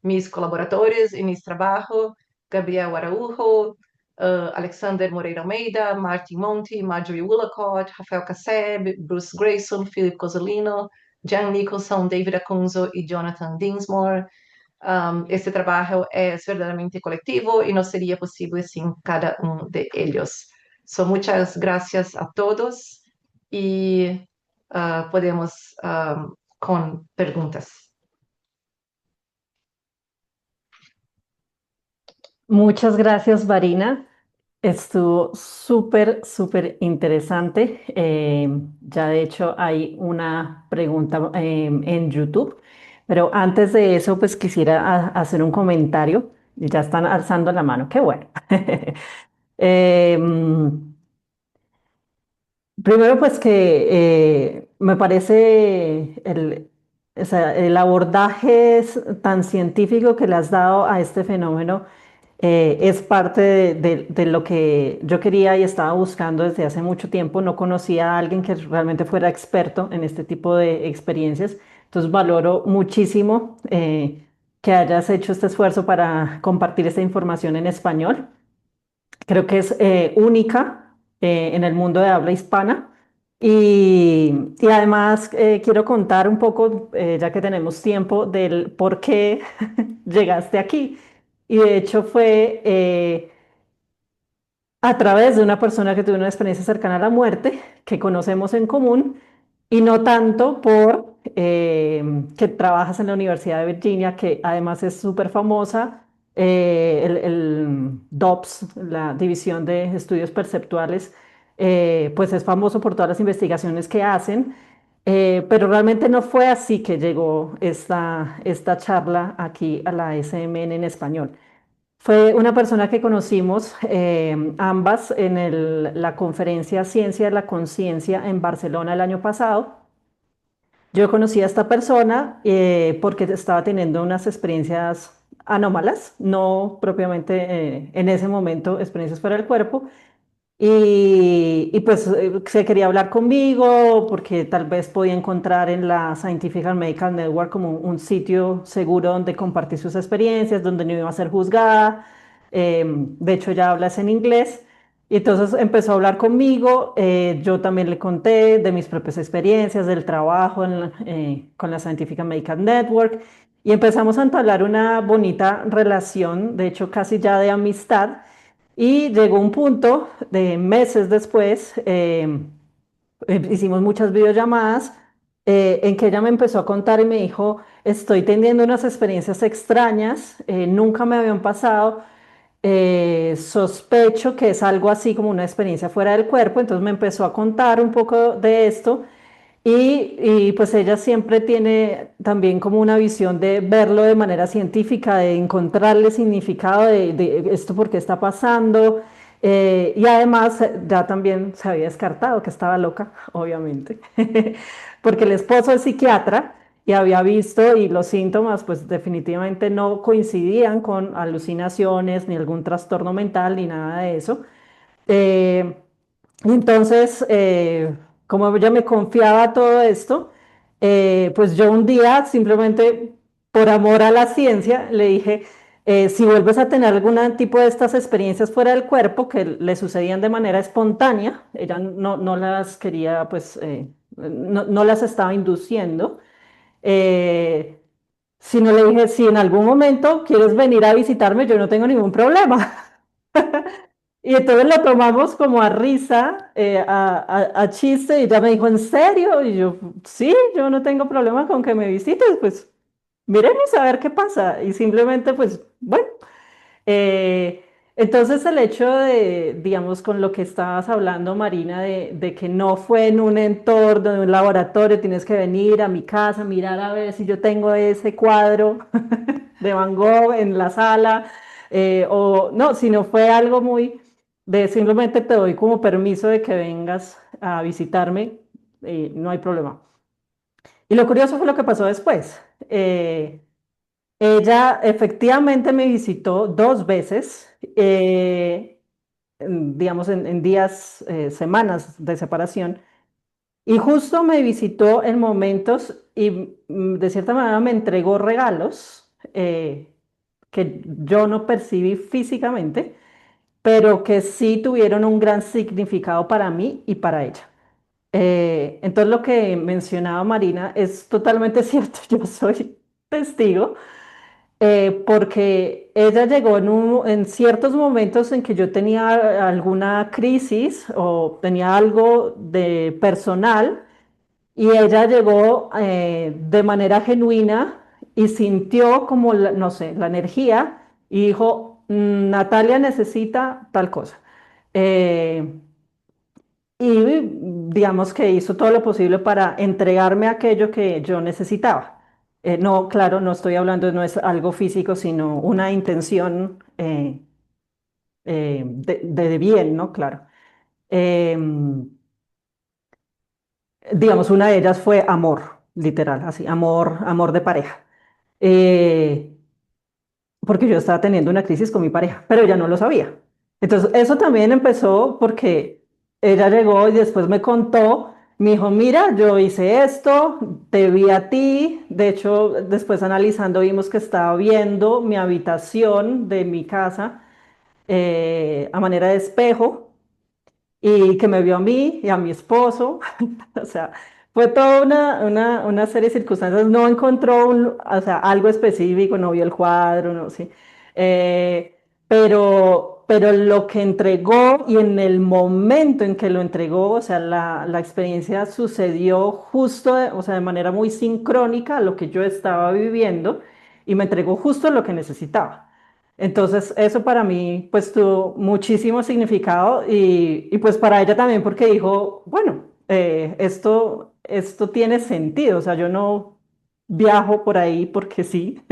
mis colaboradores en mi trabajo, Gabriel Araujo, Alexander Moreira Almeida, Martin Monti, Marjorie Willacott, Rafael Casseb, Bruce Grayson, Philip Cozzolino, Jan Nicholson, David Acunzo y Jonathan Dinsmore. Este trabajo es verdaderamente colectivo y no sería posible sin cada uno de ellos. Muchas gracias a todos y podemos con preguntas. Muchas gracias, Varina. Estuvo súper, súper interesante. Ya de hecho hay una pregunta en YouTube, pero antes de eso, pues quisiera hacer un comentario. Ya están alzando la mano, qué bueno. Em, Primero, pues que me parece o sea, el abordaje tan científico que le has dado a este fenómeno es parte de lo que yo quería y estaba buscando desde hace mucho tiempo. No conocía a alguien que realmente fuera experto en este tipo de experiencias. Entonces valoro muchísimo que hayas hecho este esfuerzo para compartir esta información en español. Creo que es única en el mundo de habla hispana. Y además quiero contar un poco, ya que tenemos tiempo, del por qué llegaste aquí. Y de hecho fue a través de una persona que tuvo una experiencia cercana a la muerte, que conocemos en común, y no tanto por que trabajas en la Universidad de Virginia, que además es súper famosa, el DOPS, la División de Estudios Perceptuales, pues es famoso por todas las investigaciones que hacen, pero realmente no fue así que llegó esta charla aquí a la SMN en español. Fue una persona que conocimos ambas en la conferencia Ciencia de la Conciencia en Barcelona el año pasado. Yo conocí a esta persona porque estaba teniendo unas experiencias anómalas, no propiamente en ese momento experiencias fuera del cuerpo, y pues se quería hablar conmigo porque tal vez podía encontrar en la Scientific and Medical Network como un sitio seguro donde compartir sus experiencias, donde no iba a ser juzgada. De hecho, ya hablas en inglés. Y entonces empezó a hablar conmigo. Yo también le conté de mis propias experiencias, del trabajo con la Scientific and Medical Network. Y empezamos a entablar una bonita relación, de hecho casi ya de amistad. Y llegó un punto de meses después, hicimos muchas videollamadas, en que ella me empezó a contar y me dijo, estoy teniendo unas experiencias extrañas, nunca me habían pasado, sospecho que es algo así como una experiencia fuera del cuerpo, entonces me empezó a contar un poco de esto. Pues ella siempre tiene también como una visión de verlo de manera científica, de encontrarle significado de esto por qué está pasando. Y además ya también se había descartado que estaba loca, obviamente, porque el esposo es psiquiatra y había visto y los síntomas pues definitivamente no coincidían con alucinaciones ni algún trastorno mental ni nada de eso. Eh, entonces, como ella me confiaba todo esto, pues yo un día simplemente por amor a la ciencia le dije, si vuelves a tener algún tipo de estas experiencias fuera del cuerpo que le sucedían de manera espontánea, ella no las quería, pues no las estaba induciendo, eh, sino le dije, si en algún momento quieres venir a visitarme, yo no tengo ningún problema. Y entonces lo tomamos como a risa, a chiste, y ella me dijo, ¿en serio? Y yo, sí, yo no tengo problema con que me visites, pues miremos a ver qué pasa. Y simplemente, pues, bueno. eh, entonces el hecho de, digamos, con lo que estabas hablando, Marina, de que no fue en un entorno, en un laboratorio, tienes que venir a mi casa, mirar a ver si yo tengo ese cuadro de Van Gogh en la sala, o no, sino fue algo muy de simplemente te doy como permiso de que vengas a visitarme, no hay problema. Y lo curioso fue lo que pasó después. Ella efectivamente me visitó 2 veces, digamos en días, semanas de separación, y justo me visitó en momentos y de cierta manera me entregó regalos que yo no percibí físicamente, pero que sí tuvieron un gran significado para mí y para ella. Entonces lo que mencionaba Marina es totalmente cierto, yo soy testigo, porque ella llegó en ciertos momentos en que yo tenía alguna crisis o tenía algo de personal y ella llegó de manera genuina y sintió como, no sé, la energía y dijo, Natalia necesita tal cosa". Eh, y digamos que hizo todo lo posible para entregarme aquello que yo necesitaba. No, claro, no estoy hablando, no es algo físico, sino una intención de bien, ¿no? Claro. Em, digamos, una de ellas fue amor, literal, así, amor de pareja. Eh, porque yo estaba teniendo una crisis con mi pareja, pero ella no lo sabía. Entonces, eso también empezó porque ella llegó y después me contó, me dijo, mira, yo hice esto, te vi a ti, de hecho, después analizando vimos que estaba viendo mi habitación de mi casa a manera de espejo y que me vio a mí y a mi esposo. O sea, fue toda una serie de circunstancias. No encontró o sea, algo específico, no vio el cuadro, no sé. Eh, pero lo que entregó y en el momento en que lo entregó, o sea, la experiencia sucedió justo, o sea, de manera muy sincrónica a lo que yo estaba viviendo y me entregó justo lo que necesitaba. Entonces, eso para mí, pues tuvo muchísimo significado y pues para ella también porque dijo, bueno, esto tiene sentido, o sea, yo no viajo por ahí porque sí,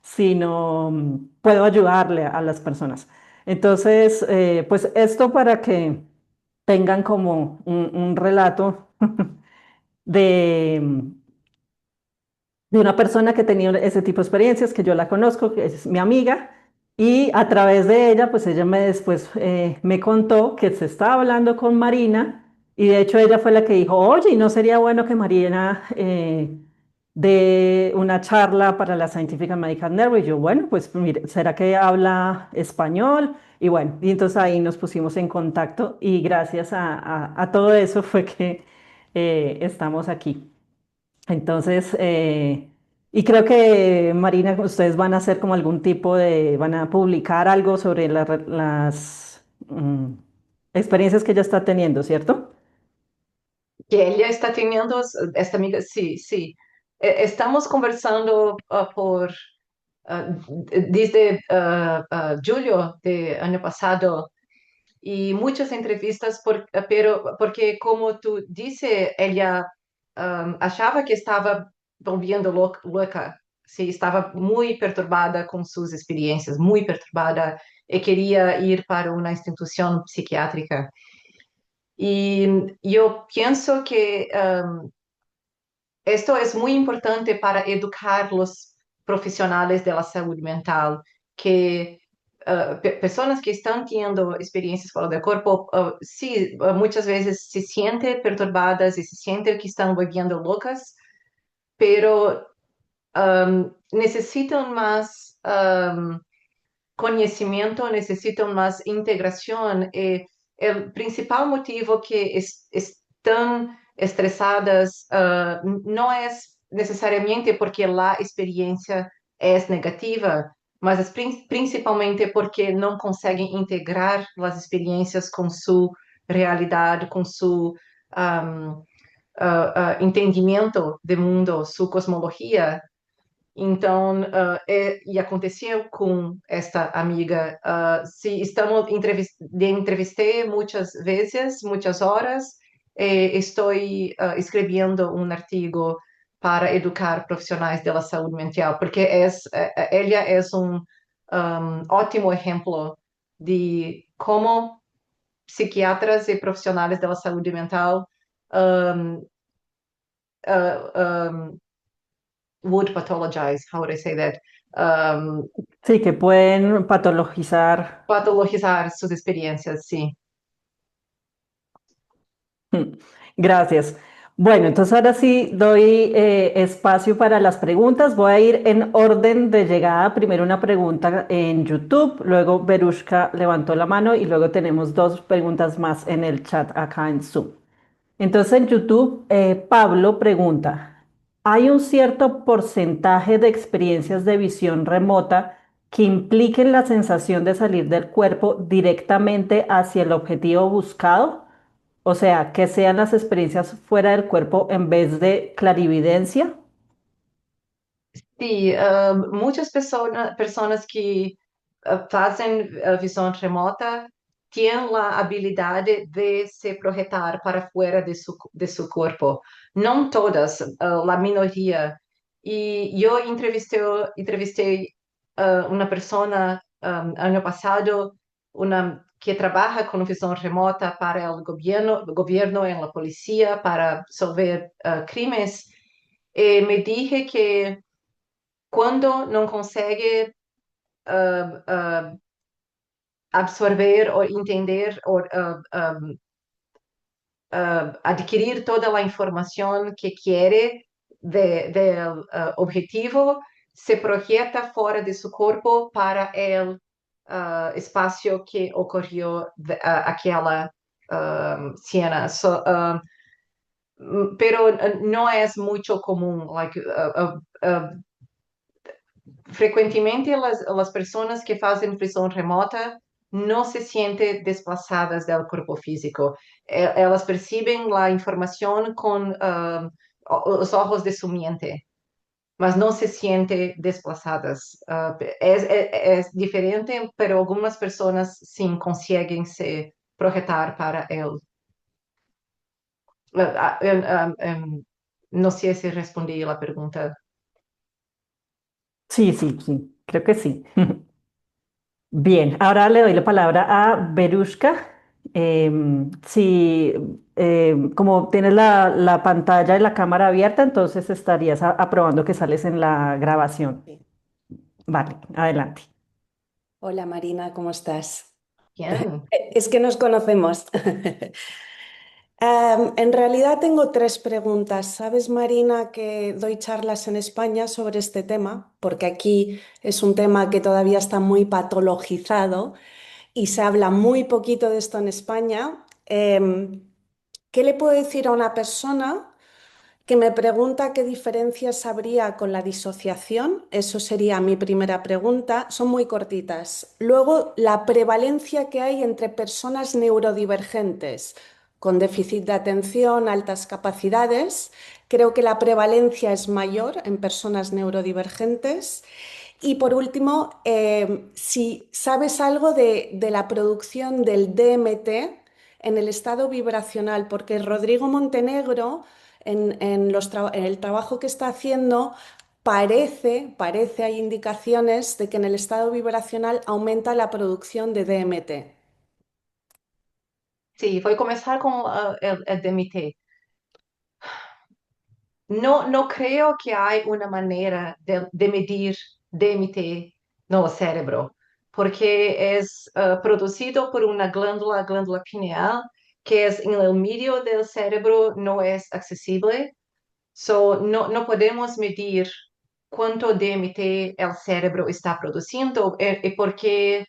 sino puedo ayudarle a las personas. Entonces, pues esto para que tengan como un relato de, de una persona que tenía ese tipo de experiencias, que yo la conozco, que es mi amiga, y a través de ella, pues ella me después me contó que se estaba hablando con Marina, y de hecho ella fue la que dijo, oye, ¿y no sería bueno que Marina dé una charla para la Scientific and Medical Network? Y yo, bueno, pues mire, ¿será que habla español? Y bueno, y entonces ahí nos pusimos en contacto, y gracias a todo eso fue que estamos aquí. Entonces, y creo que Marina, ustedes van a hacer como algún tipo van a publicar algo sobre las experiencias que ella está teniendo, ¿cierto? Que ella está teniendo, esta amiga, sí, sí. Estamos conversando desde julio de año pasado y muchas entrevistas, pero porque como tú dices, ella achaba que estaba volviendo loca, sí, estaba muy perturbada con sus experiencias, muy perturbada y quería ir para una institución psiquiátrica. Y yo pienso que esto es muy importante para educar los profesionales de la salud mental, que personas que están teniendo experiencias fuera del cuerpo, sí, muchas veces se sienten perturbadas y se sienten que están volviendo locas, pero necesitan más conocimiento, necesitan más integración. El principal motivo que están estresadas no es necesariamente porque la experiencia es negativa, mas es principalmente porque no conseguem integrar las experiencias con su realidad, con su entendimiento del mundo, su cosmología. Então, e aconteceu com esta amiga. Se estamos entrevistei muitas vezes, muitas horas, estou escrevendo um artigo para educar profissionais da saúde mental, porque ela é ótimo exemplo de como psiquiatras e profissionais da saúde mental um, would pathologize, how would I say that? Um, Sí, que pueden patologizar. Patologizar sus experiencias, sí. Mm, Gracias. Bueno, entonces ahora sí doy espacio para las preguntas. Voy a ir en orden de llegada. Primero una pregunta en YouTube, luego Berushka levantó la mano y luego tenemos dos preguntas más en el chat acá en Zoom. Entonces en YouTube, Pablo pregunta, ¿hay un cierto porcentaje de experiencias de visión remota que impliquen la sensación de salir del cuerpo directamente hacia el objetivo buscado? O sea, que sean las experiencias fuera del cuerpo en vez de clarividencia. Sí, muchas personas que fazem visão remota têm a habilidade de se projetar para fora de su corpo. Não todas, a minoria. E eu entrevistei uma pessoa ano passado, uma que trabalha com visão remota para o governo e a polícia para resolver crimes. E me dije que quando não consegue absorver ou entender ou adquirir toda a informação que quer do objetivo, se projeta fora de seu corpo para o espaço que ocorreu aquela cena. Pero não é muito comum. Frecuentemente las personas que hacen prisión remota no se sienten desplazadas del cuerpo físico. Ellas perciben la información con los ojos de su mente, mas no se sienten desplazadas. Es diferente, pero algunas personas sí consiguen se projetar para él. No sé si respondí la pregunta. Sí, sí, sí, creo que sí. Bien, ahora le doy la palabra a Berushka. Si, como tienes la pantalla de la cámara abierta, entonces estarías aprobando que sales en la grabación. Sí. Vale, adelante. Hola Marina, ¿cómo estás? Bien. Es que nos conocemos. En realidad tengo tres preguntas. Sabes, Marina, que doy charlas en España sobre este tema, porque aquí es un tema que todavía está muy patologizado y se habla muy poquito de esto en España. ¿Qué le puedo decir a una persona que me pregunta qué diferencias habría con la disociación? Eso sería mi primera pregunta. Son muy cortitas. Luego, la prevalencia que hay entre personas neurodivergentes con déficit de atención, altas capacidades. Creo que la prevalencia es mayor en personas neurodivergentes. Y por último, si sabes algo de la producción del DMT en el estado vibracional, porque Rodrigo Montenegro en el trabajo que está haciendo, hay indicaciones de que en el estado vibracional aumenta la producción de DMT. Sí, voy a comenzar con el DMT. No creo que hay una manera de medir DMT no cerebro. porque es producido por una glándula pineal, que es en el medio del cerebro, no es accesible. So, no podemos medir cuánto DMT el cerebro está produciendo, porque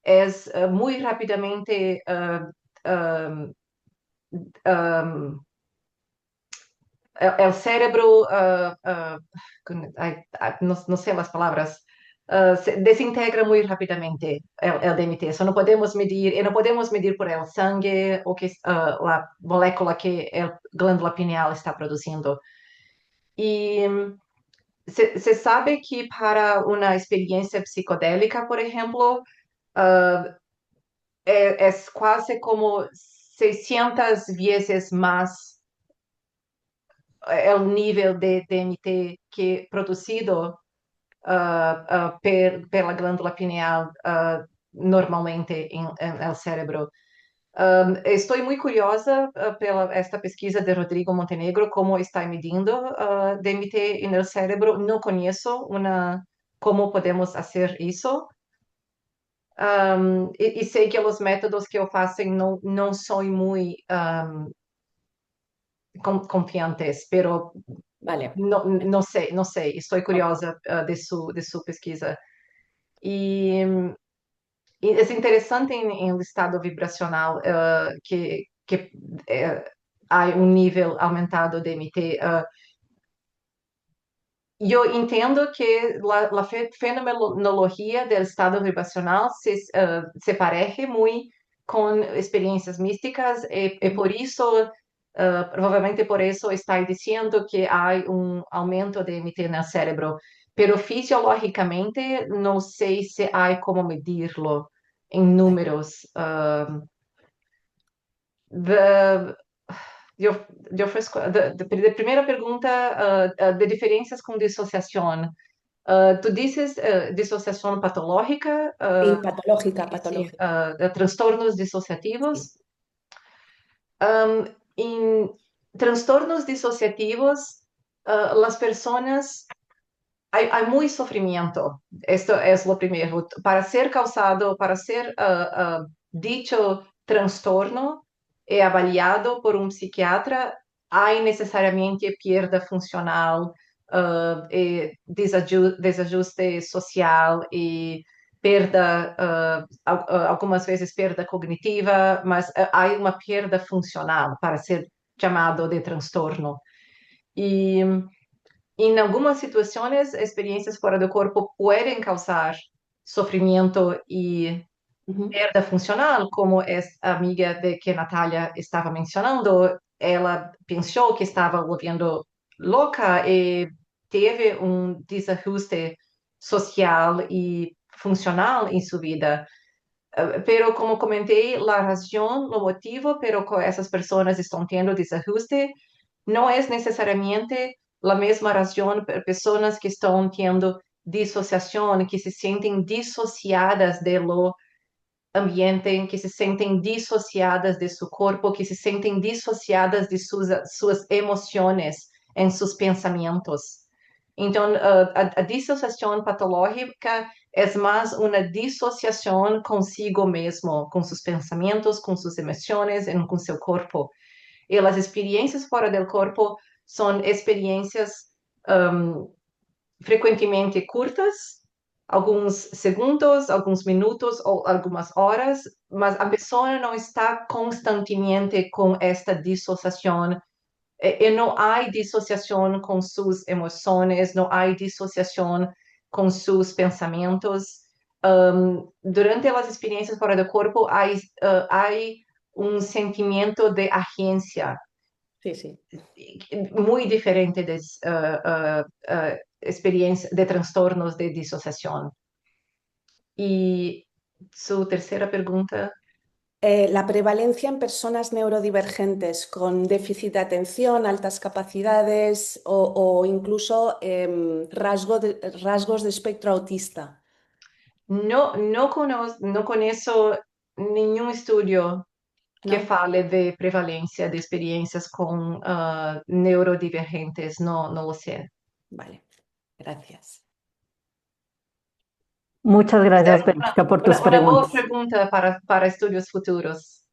es muy rápidamente um, um, el cerebro, no sé las palabras, se desintegra muy rápidamente el DMT. Eso no podemos medir, y no podemos medir por el sangre o que, la molécula que el glándula pineal está produciendo. Y se sabe que para una experiencia psicodélica, por ejemplo, es casi como 600 veces más el nivel de DMT que producido per la glándula pineal normalmente en el cerebro. Estoy muy curiosa pela esta pesquisa de Rodrigo Montenegro, cómo está midiendo DMT en el cerebro. No conozco cómo podemos hacer eso. E sei que os métodos que eu faço não são muito confiantes, pero Vale. não sei, estou curiosa de sua pesquisa. E, e é interessante em estado vibracional que há nível aumentado de DMT. Eu entendo que a fenomenologia do estado vibracional se parece muito com experiências místicas e por isso, provavelmente por isso está dizendo que há aumento de DMT no cérebro, pero fisiologicamente não sei se há como medirlo em números. The, eu fiz, de primeira pergunta, de diferenças com dissociação. Tú dices disociación patológica, Sí, patológica, sí, patológica. trastornos Sí. disociativos. En trastornos disociativos, las personas, hay muy sufrimiento. Esto es lo primero. Para ser causado, para ser dicho trastorno avaliado por un psiquiatra, hay necesariamente pierda funcional, desajuste social e perda, algumas vezes perda cognitiva, mas há uma perda funcional para ser chamado de transtorno. E em algumas situações, experiências fora do corpo podem causar sofrimento e perda funcional, como a amiga de que Natália estava mencionando. Ela pensou que estava volvendo louca e teve desajuste social e funcional em sua vida. Pero como comentei, a razão, o motivo pelo qual essas pessoas estão tendo desajuste não é necessariamente a mesma razão para pessoas que estão tendo dissociação, que se sentem dissociadas do ambiente, que se sentem dissociadas de seu corpo, que se sentem dissociadas de suas emoções, em seus pensamentos. Então, a dissociação patológica é mais uma dissociação consigo mesmo, com seus pensamentos, com suas emoções, e com seu corpo. E as experiências fora do corpo são experiências frequentemente curtas, alguns segundos, alguns minutos ou algumas horas, mas a pessoa não está constantemente com esta dissociação. E não há dissociação com suas emoções, não há dissociação com seus pensamentos. Durante as experiências fora do corpo, há sentimento de agência. Sí, sí. Muy diferente de experiencia de trastornos de disociación. Y su tercera pregunta. La prevalencia en personas neurodivergentes con déficit de atención, altas capacidades o incluso rasgos de espectro autista. No conozco ningún estudio que ¿No? fale de prevalencia de experiencias con neurodivergentes, no lo sé. Vale, gracias. Muchas Esta gracias, es Bélgica, por tus una boa preguntas. pergunta para estudios futuros.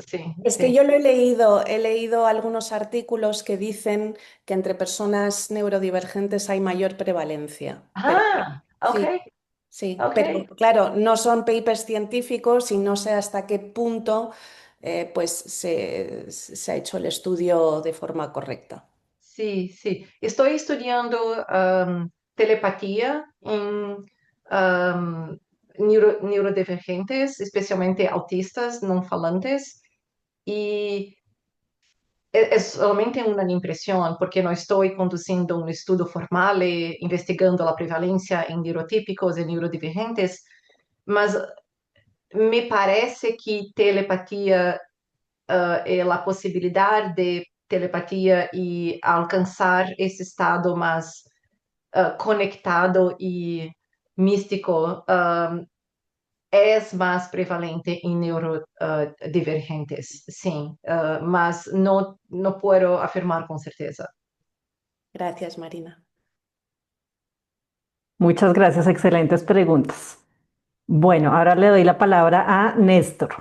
Sí, Es que sí. yo he leído algunos artículos que dicen que entre personas neurodivergentes hay mayor prevalencia. Pero Ah, ok, sí, sí, ok. pero claro, no son papers científicos y no sé hasta qué punto pues se ha hecho el estudio de forma correcta. Sí, sí. Estoy estudiando telepatía en neurodivergentes, especialmente autistas no falantes, y es solamente una impresión, porque no estoy conduciendo un estudio formal investigando la prevalencia en neurotípicos y neurodivergentes, mas me parece que telepatía la possibilidade de telepatia e alcançar esse estado mais conectado e místico é mais prevalente em neurodivergentes, sim, mas não posso afirmar com certeza. Gracias, Marina. Muchas gracias, excelentes preguntas. Bueno, ahora le doy la palabra a Néstor.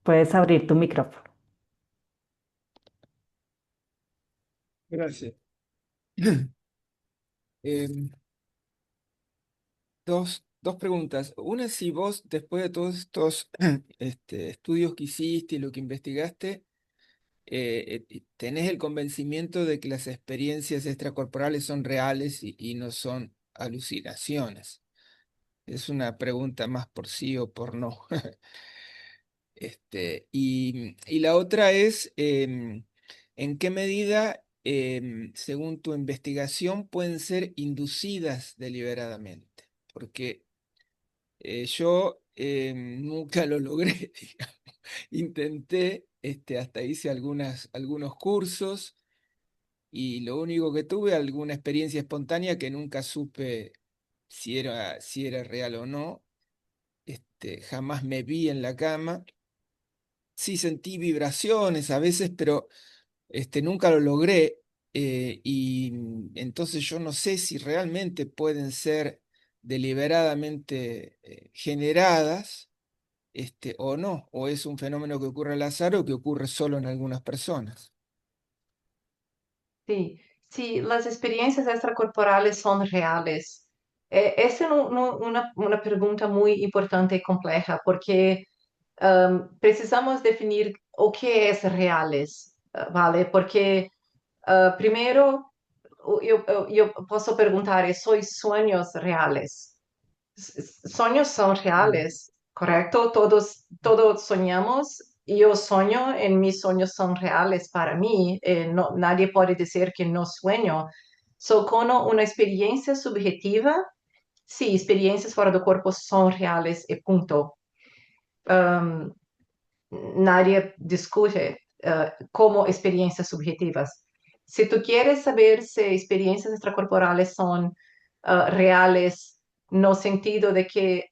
Puedes abrir tu micrófono. Gracias. Em, dos preguntas. Una, si vos, después de todos estos estudios que hiciste y lo que investigaste, tenés el convencimiento de que las experiencias extracorporales son reales y no son alucinaciones. Es una pregunta más por sí o por no. Y la otra es, ¿en qué medida, según tu investigación, pueden ser inducidas deliberadamente? Porque yo nunca lo logré, digamos. Intenté, hasta hice algunos cursos y lo único que tuve, alguna experiencia espontánea que nunca supe si era real o no. Jamás me vi en la cama. Sí sentí vibraciones a veces, pero nunca lo logré. Y entonces yo no sé si realmente pueden ser deliberadamente generadas, o no, o es un fenómeno que ocurre al azar o que ocurre solo en algunas personas. Sí, sí, las experiencias extracorporales son reales. Esa es una pregunta muy importante y compleja porque precisamos definir o que es reales, ¿vale? Porque primero yo posso perguntar, ¿soy sueños reales? Sueños son reales, ¿correcto? Todos soñamos. Yo sueño, en mis sueños son reales para mí. Nadie puede decir que no sueño. Con una experiencia subjetiva, sí, experiencias fuera del cuerpo son reales y punto. Um, Nadie discute como experiencias subjetivas. Si tú quieres saber si experiencias extracorporales son reales, no sentido de que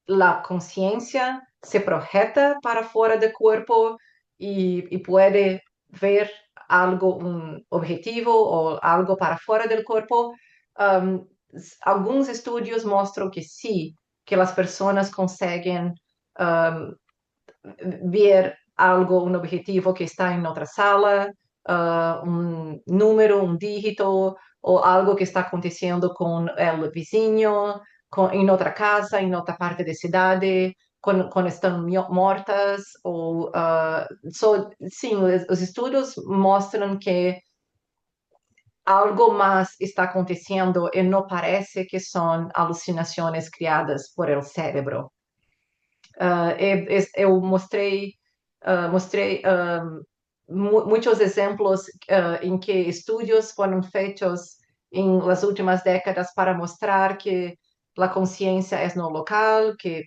la conciencia se projeta para fuera del cuerpo y puede ver algo, un objetivo o algo para fuera del cuerpo, um, algunos estudios muestran que sí, que las personas consiguen um, ver algo, un objetivo que está en otra sala, un número, un dígito o algo que está aconteciendo con el vecino, en otra casa, en otra parte de ciudad, cuando están muertas. Sí, los estudios muestran que algo más está aconteciendo y no parece que son alucinaciones creadas por el cerebro. Eu mostrei muitos exemplos em que estudos foram feitos em las últimas décadas para mostrar que a consciência é no local, que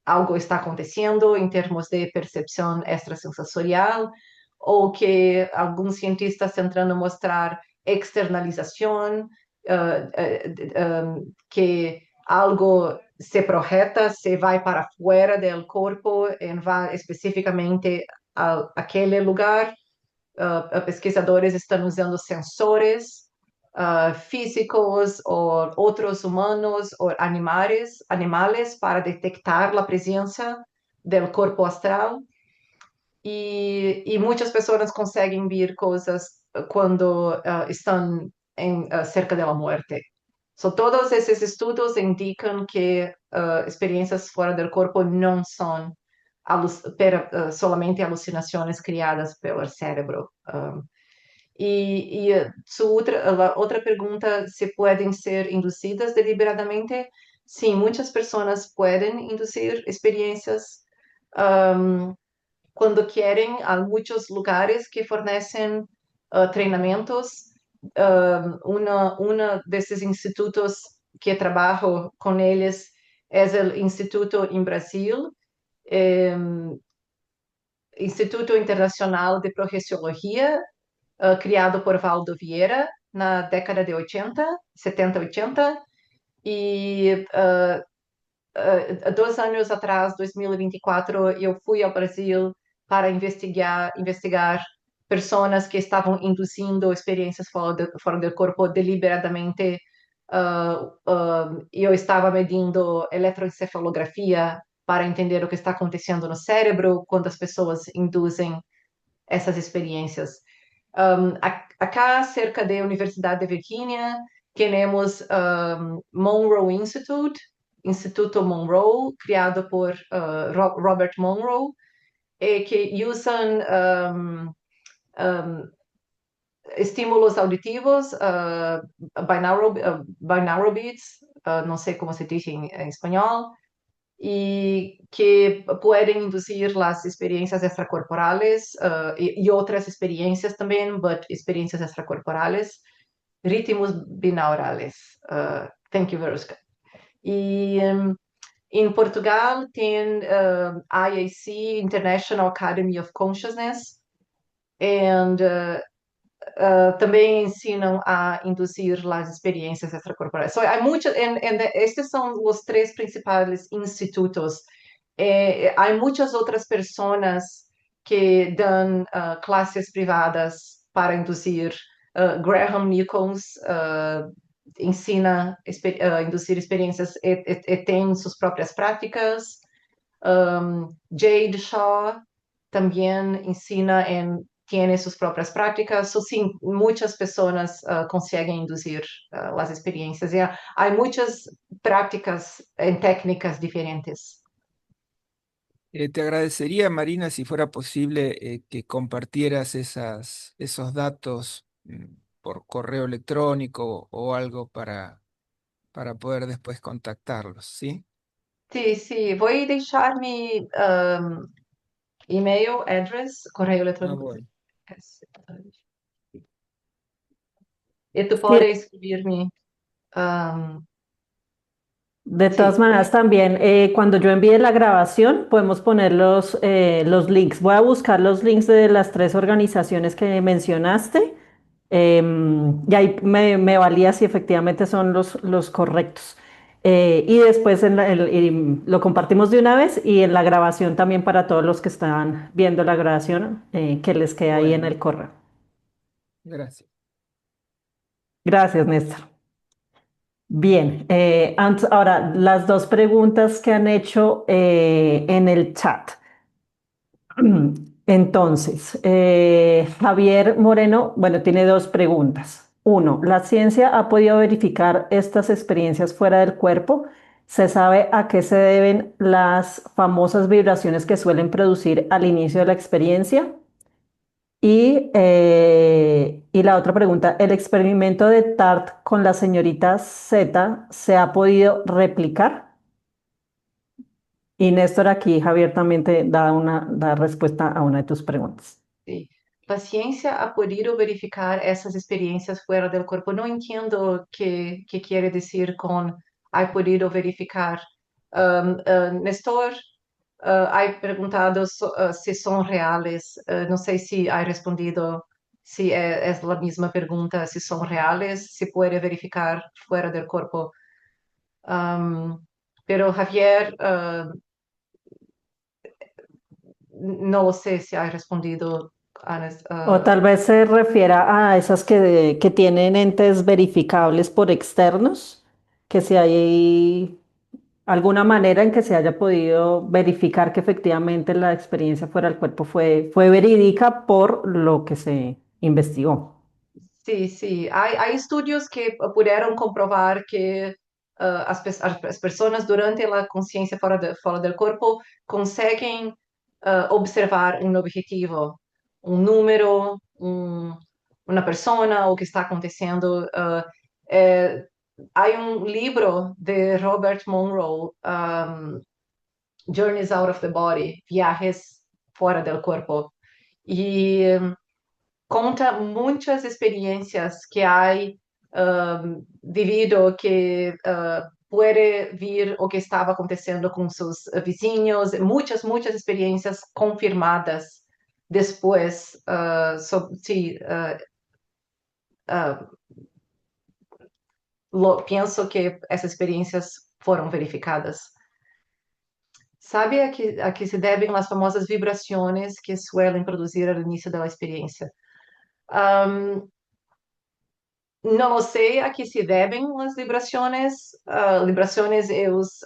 algo está acontecendo em termos de percepção extrasensorial, ou que alguns cientistas tentando mostrar externalização, que algo se projeta, se vai para fora do corpo, vai especificamente aquele lugar. Pesquisadores estão usando sensores físicos o otros humanos o animales para detectar la presencia del cuerpo astral. Y muchas personas consiguen ver cosas cuando están cerca de la muerte. Todos esos estudios indican que experiencias fuera del cuerpo no son solamente alucinaciones creadas por el cerebro. La otra pregunta, ¿se pueden ser inducidas deliberadamente? Sí, muchas personas pueden inducir experiencias cuando quieren. Hay muchos lugares que fornecen entrenamientos. Uno de esos institutos que trabajo con ellos es el Instituto en Brasil, Instituto Internacional de Projeciologia, criado por Valdo Vieira na década de 80, 70, 80. E 2 anos atrás, 2024, eu fui ao Brasil para investigar pessoas que estavam induzindo experiências fora do corpo deliberadamente. Eu estava medindo eletroencefalografia para entender o que está acontecendo no cérebro quando as pessoas induzem essas experiências. Acá, cerca da Universidade de Virgínia, temos Monroe Institute, Instituto Monroe, criado por Robert Monroe, que usam estímulos auditivos, binaural beats, não sei como se diz em espanhol, y que pueden inducir las experiencias extracorporales y otras experiencias también, but experiencias extracorporales, ritmos binaurales. Thank you, Veruska. Y en Portugal tiene IAC, International Academy of Consciousness, and também ensinam a induzir as experiências extracorporais. Estes são os 3 principais institutos. Há muitas outras pessoas que dão classes privadas para induzir. Graham Nichols ensina a induzir experiências e tem suas próprias práticas. Jade Shaw também ensina em tiene sus propias prácticas. Sí, muchas personas consiguen inducir las experiencias. Hay muchas prácticas en técnicas diferentes. Te agradecería, Marina, si fuera posible que compartieras esos datos por correo electrónico o algo para poder después contactarlos, ¿sí? Sí, voy a dejar mi email address, correo electrónico. Bueno. Y tú Sí, puedes escribirme. de Sí, todas maneras, también cuando yo envíe la grabación, podemos poner los links. Voy a buscar los links de las 3 organizaciones que mencionaste, y ahí me valía si efectivamente son los correctos. Y después y lo compartimos de una vez y en la grabación también para todos los que están viendo la grabación, que les quede ahí en Bueno, el correo. gracias. Gracias, Néstor. Bien, ahora las 2 preguntas que han hecho en el chat. Entonces, Javier Moreno, bueno, tiene 2 preguntas. Uno, ¿la ciencia ha podido verificar estas experiencias fuera del cuerpo? ¿Se sabe a qué se deben las famosas vibraciones que suelen producir al inicio de la experiencia? Y la otra pregunta, ¿el experimento de TART con la señorita Z se ha podido replicar? Y Néstor, aquí Javier también te da respuesta a una de tus preguntas. sí. La ciencia ha podido verificar esas experiencias fuera del cuerpo. No entiendo qué quiere decir con ha podido verificar. Néstor, ha preguntado si son reales. No sé si ha respondido si es la misma pregunta, si son reales, si puede verificar fuera del cuerpo. Pero Javier, no sé si ha respondido O tal vez se refiera a esas que tienen entes verificables por externos, que si hay alguna manera en que se haya podido verificar que efectivamente la experiencia fuera del cuerpo fue verídica por lo que se investigó. Sí, sí. Hay estudios que pudieron comprobar que as personas durante la conciencia fuera del cuerpo consiguen observar un objetivo, un número, una persona o que está aconteciendo. Eh, Hay un libro de Robert Monroe, Journeys Out of the Body, Viajes Fuera del Cuerpo. Y conta muitas experiências que há vivido que pode vir o que estava acontecendo com seus vizinhos, muitas experiências confirmadas depois. Sí, penso que essas experiências foram verificadas. Sabe a que se devem as famosas vibrações que suelen produzir ao início da experiência? Um, Não lo sei a que se devem as vibrações. Vibrações e os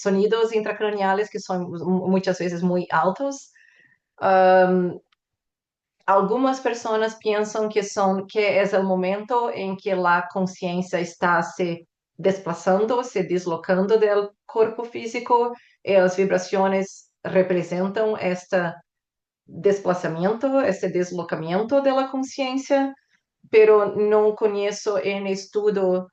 sonidos intracraniales que são muitas vezes muito altos. Um, Algumas pessoas pensam que é o momento em que a consciência está se desplazando, se deslocando do corpo físico e as vibrações representam este desplazamento, este deslocamento da consciência, pero não conheço em estudo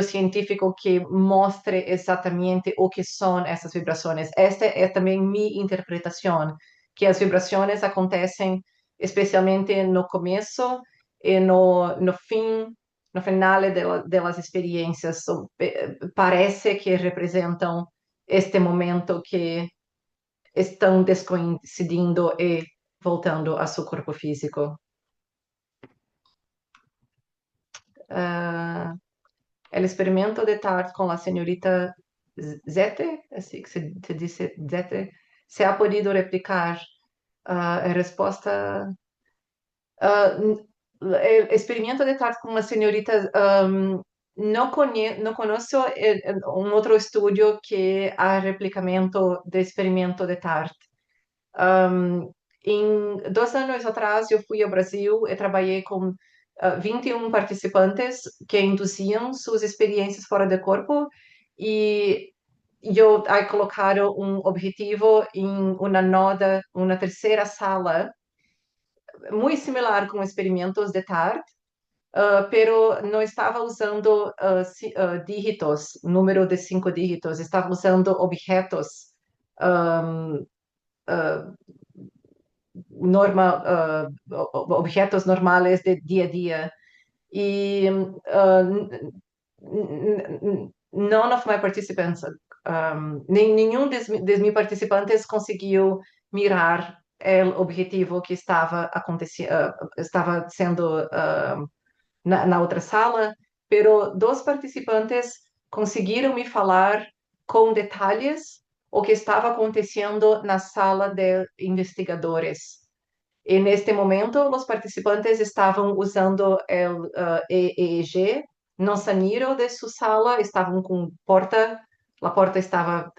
científico que mostre exatamente o que são essas vibrações. Esta é também minha interpretação, que as vibrações acontecem especialmente no começo e no fim, no final das experiências. Parece que representam este momento que estão descoincidindo e voltando a seu corpo físico. El experimento de Tart con la señorita Zete, así que se dice Zete, se ha podido replicar. En respuesta, el experimento de Tart con la señorita, no conozco un otro estudio que ha replicamiento de experimento de Tart. Em 2 anos atrás, eu fui ao Brasil e trabalhei com 21 participantes que induziam suas experiências fora do corpo e eu aí colocaram um objetivo em uma terceira sala, muito similar com experimentos de TART, pero não estava usando dígitos, número de 5 dígitos, estava usando objetos objetos normales de día a día. Y none of my participants, nenhum de mis participantes conseguiu mirar o objetivo que estava sendo na outra sala, pero 2 participantes conseguiram me falar com detalhes o que estava acontecendo na sala de investigadores. E neste momento, os participantes estavam usando o EEG no sonido de sua sala, estavam com porta, a porta estava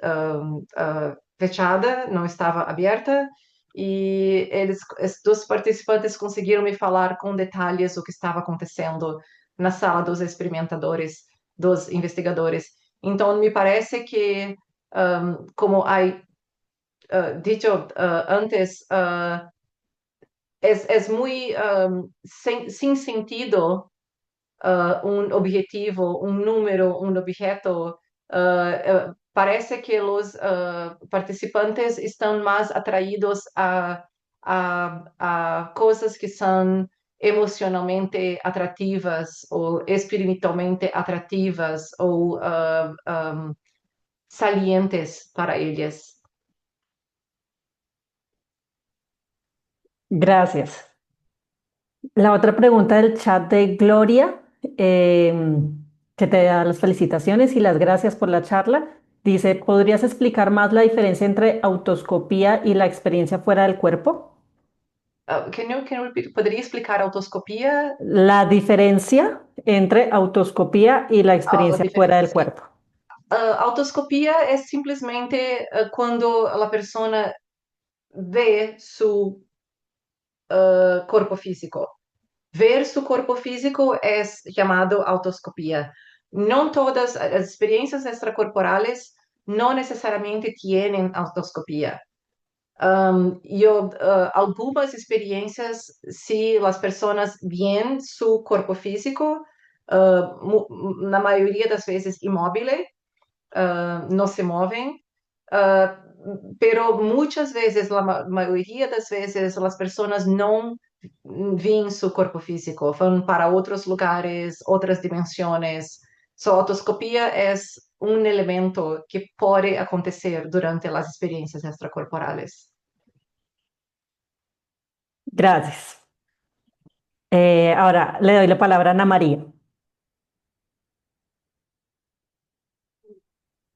fechada, não estava aberta, e os 2 participantes conseguiram me falar com detalhes o que estava acontecendo na sala dos experimentadores, dos investigadores. Então, me parece que, como há dicho antes, é muito sem sentido um objetivo, um número, um objeto. Parece que os participantes estão mais atraídos a coisas que são emocionalmente atrativas ou espiritualmente atrativas ou salientes para eles. Gracias. La otra pregunta del chat de Gloria, que te da las felicitaciones y las gracias por la charla. Dice, ¿podrías explicar más la diferencia entre autoscopía y la experiencia fuera del cuerpo? Can you repeat? ¿Podría explicar autoscopía? La diferencia entre autoscopía y la La experiencia fuera diferencia, del sí. cuerpo. Autoscopía es simplemente cuando la persona ve su cuerpo físico. Ver su cuerpo físico es llamado autoscopía. No todas las experiencias extracorporales no necesariamente tienen autoscopía. Algunas experiencias, si las personas ven su cuerpo físico, la mayoría de las veces inmóvil, no se mueven, ah, pero muchas veces, la mayoría de las veces, las personas no ven su cuerpo físico, van para otros lugares, otras dimensiones. Su autoscopía es un elemento que puede acontecer durante las experiencias extracorporales. Gracias. Ahora le doy la palabra a Ana María.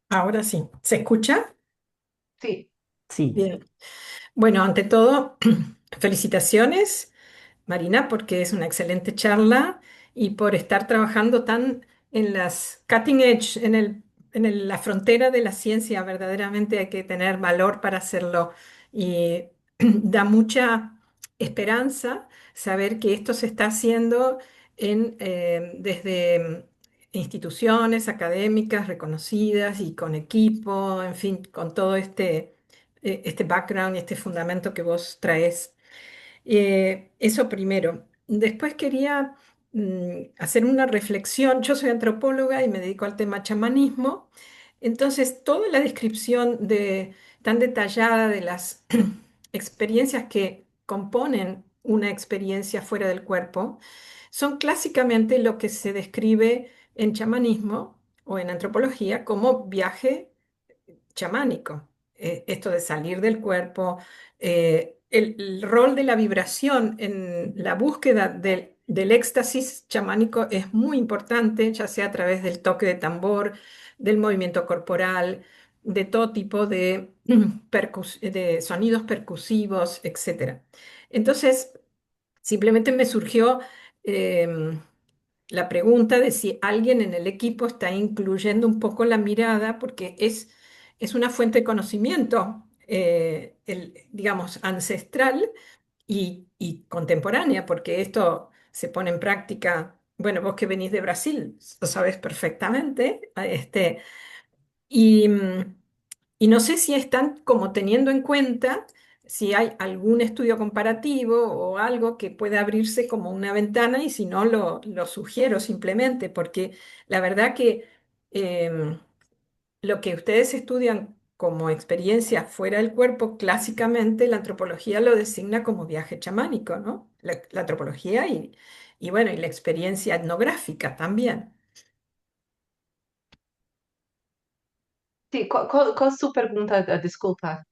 Ahora sí, ¿se escucha? Sí. Sí. Bien. Bueno, ante todo, felicitaciones, Marina, porque es una excelente charla y por estar trabajando tan en las cutting edge, la frontera de la ciencia. Verdaderamente hay que tener valor para hacerlo y da mucha esperanza saber que esto se está haciendo desde instituciones académicas reconocidas y con equipo, en fin, con todo este background y este fundamento que vos traes. Eso primero. Después quería hacer una reflexión. Yo soy antropóloga y me dedico al tema chamanismo. Entonces, toda la descripción tan detallada de las experiencias que componen una experiencia fuera del cuerpo son clásicamente lo que se describe en chamanismo o en antropología como viaje chamánico. Esto de salir del cuerpo, el rol de la vibración en la búsqueda del éxtasis chamánico es muy importante, ya sea a través del toque de tambor, del movimiento corporal, de todo tipo de sonidos percusivos, etcétera. Entonces, simplemente me surgió em, la pregunta de si alguien en el equipo está incluyendo un poco la mirada, porque es una fuente de conocimiento, digamos, ancestral y contemporánea, porque esto se pone en práctica. Bueno, vos que venís de Brasil, lo sabés perfectamente. Y no sé si están como teniendo en cuenta si hay algún estudio comparativo o algo que pueda abrirse como una ventana, y si no, lo sugiero simplemente, porque la verdad que em, lo que ustedes estudian como experiencia fuera del cuerpo, clásicamente la antropología lo designa como viaje chamánico, ¿no? La antropología y bueno, y la experiencia etnográfica también. Sí, ¿cuál es su pregunta? Disculpa.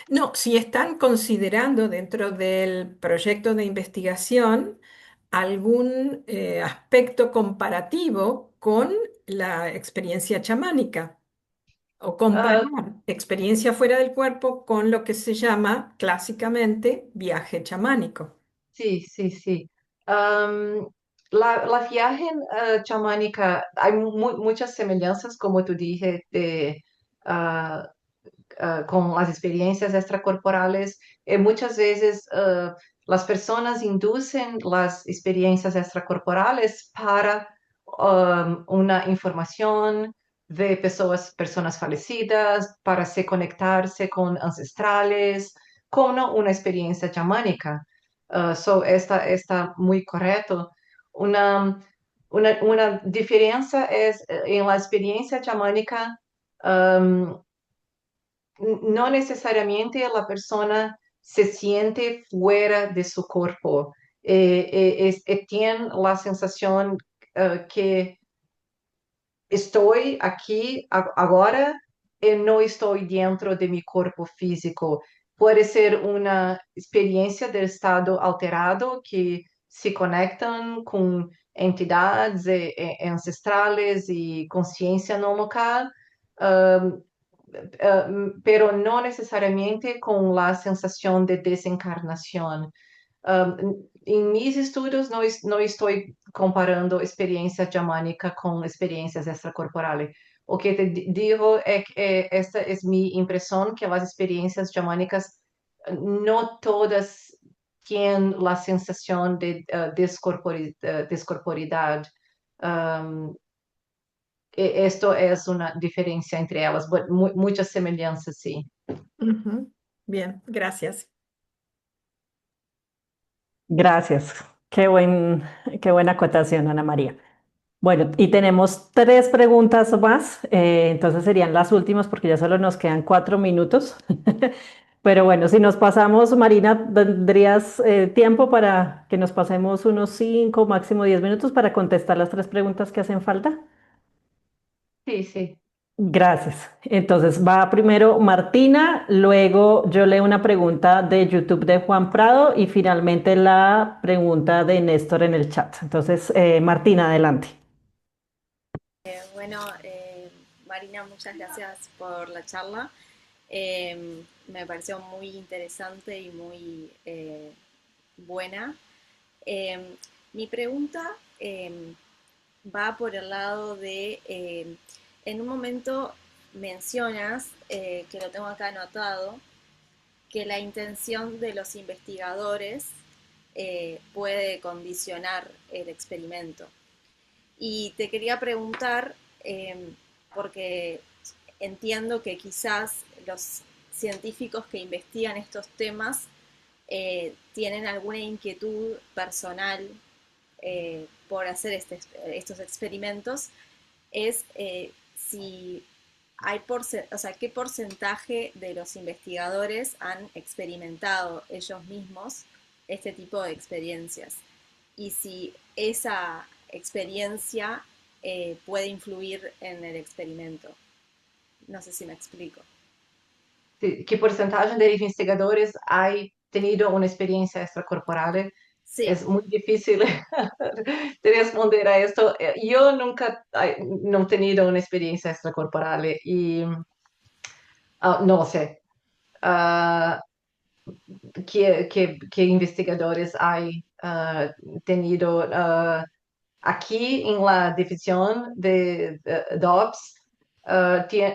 No, si están considerando dentro del proyecto de investigación algún aspecto comparativo con la experiencia chamánica o comparar Ah, experiencia fuera del cuerpo con lo que se llama clásicamente viaje chamánico. sí, sí, sí. Am, la viaje chamánica, hay muchas semejanzas, como tú dije, ah, con las experiencias extracorporales. Muchas veces las personas inducen las experiencias extracorporales para una información de personas fallecidas, para se conectarse con ancestrales, como una experiencia chamánica. Está muy correcto. Una, una diferencia es en la experiencia chamánica. um, no necesariamente la persona se siente fuera de su cuerpo. Tiene la sensación que estoy aquí ahora y no estoy dentro de mi cuerpo físico. Puede ser una experiencia del estado alterado que se conectan con entidades ancestrales y conciencia no local. pero no necesariamente con la sensación de desencarnación. Em mis estudos não estou comparando experiência xamânica com experiências extracorporais. O que te digo é que esta é minha impressão que as experiências xamânicas não todas têm a sensação de descorporidade. Um, Esto es una diferencia entre ellas, but muchas semejanzas, sí. Ujú. Bien, gracias. Gracias. Qué buena acotación, Ana María. Bueno, y tenemos tres preguntas más, entonces serían las últimas porque ya solo nos quedan 4 minutos. Pero bueno, si nos pasamos, Marina, ¿tendrías tiempo para que nos pasemos unos 5, máximo 10 minutos para contestar las tres preguntas que hacen falta? Sí, sí. Gracias. Entonces va primero Martina, luego yo leo una pregunta de YouTube de Juan Prado y finalmente la pregunta de Néstor en el chat. Entonces, Martina, adelante. Bueno, Marina, muchas gracias por la charla. Me pareció muy interesante y muy buena. Mi pregunta va por el lado de, en un momento mencionas, que lo tengo acá anotado, que la intención de los investigadores puede condicionar el experimento. Y te quería preguntar, porque entiendo que quizás los científicos que investigan estos temas tienen alguna inquietud personal por hacer estos experimentos, es si hay o sea, qué porcentaje de los investigadores han experimentado ellos mismos este tipo de experiencias y si esa experiencia puede influir en el experimento. No sé si me explico. Sí, ¿qué porcentaje de investigadores ha tenido una experiencia extracorporal? Sí, Es muy difícil de responder a esto. Yo nunca no he tenido una experiencia extracorporal y no sé ah, qué investigadores hay tenido. Aquí en la división de DOPS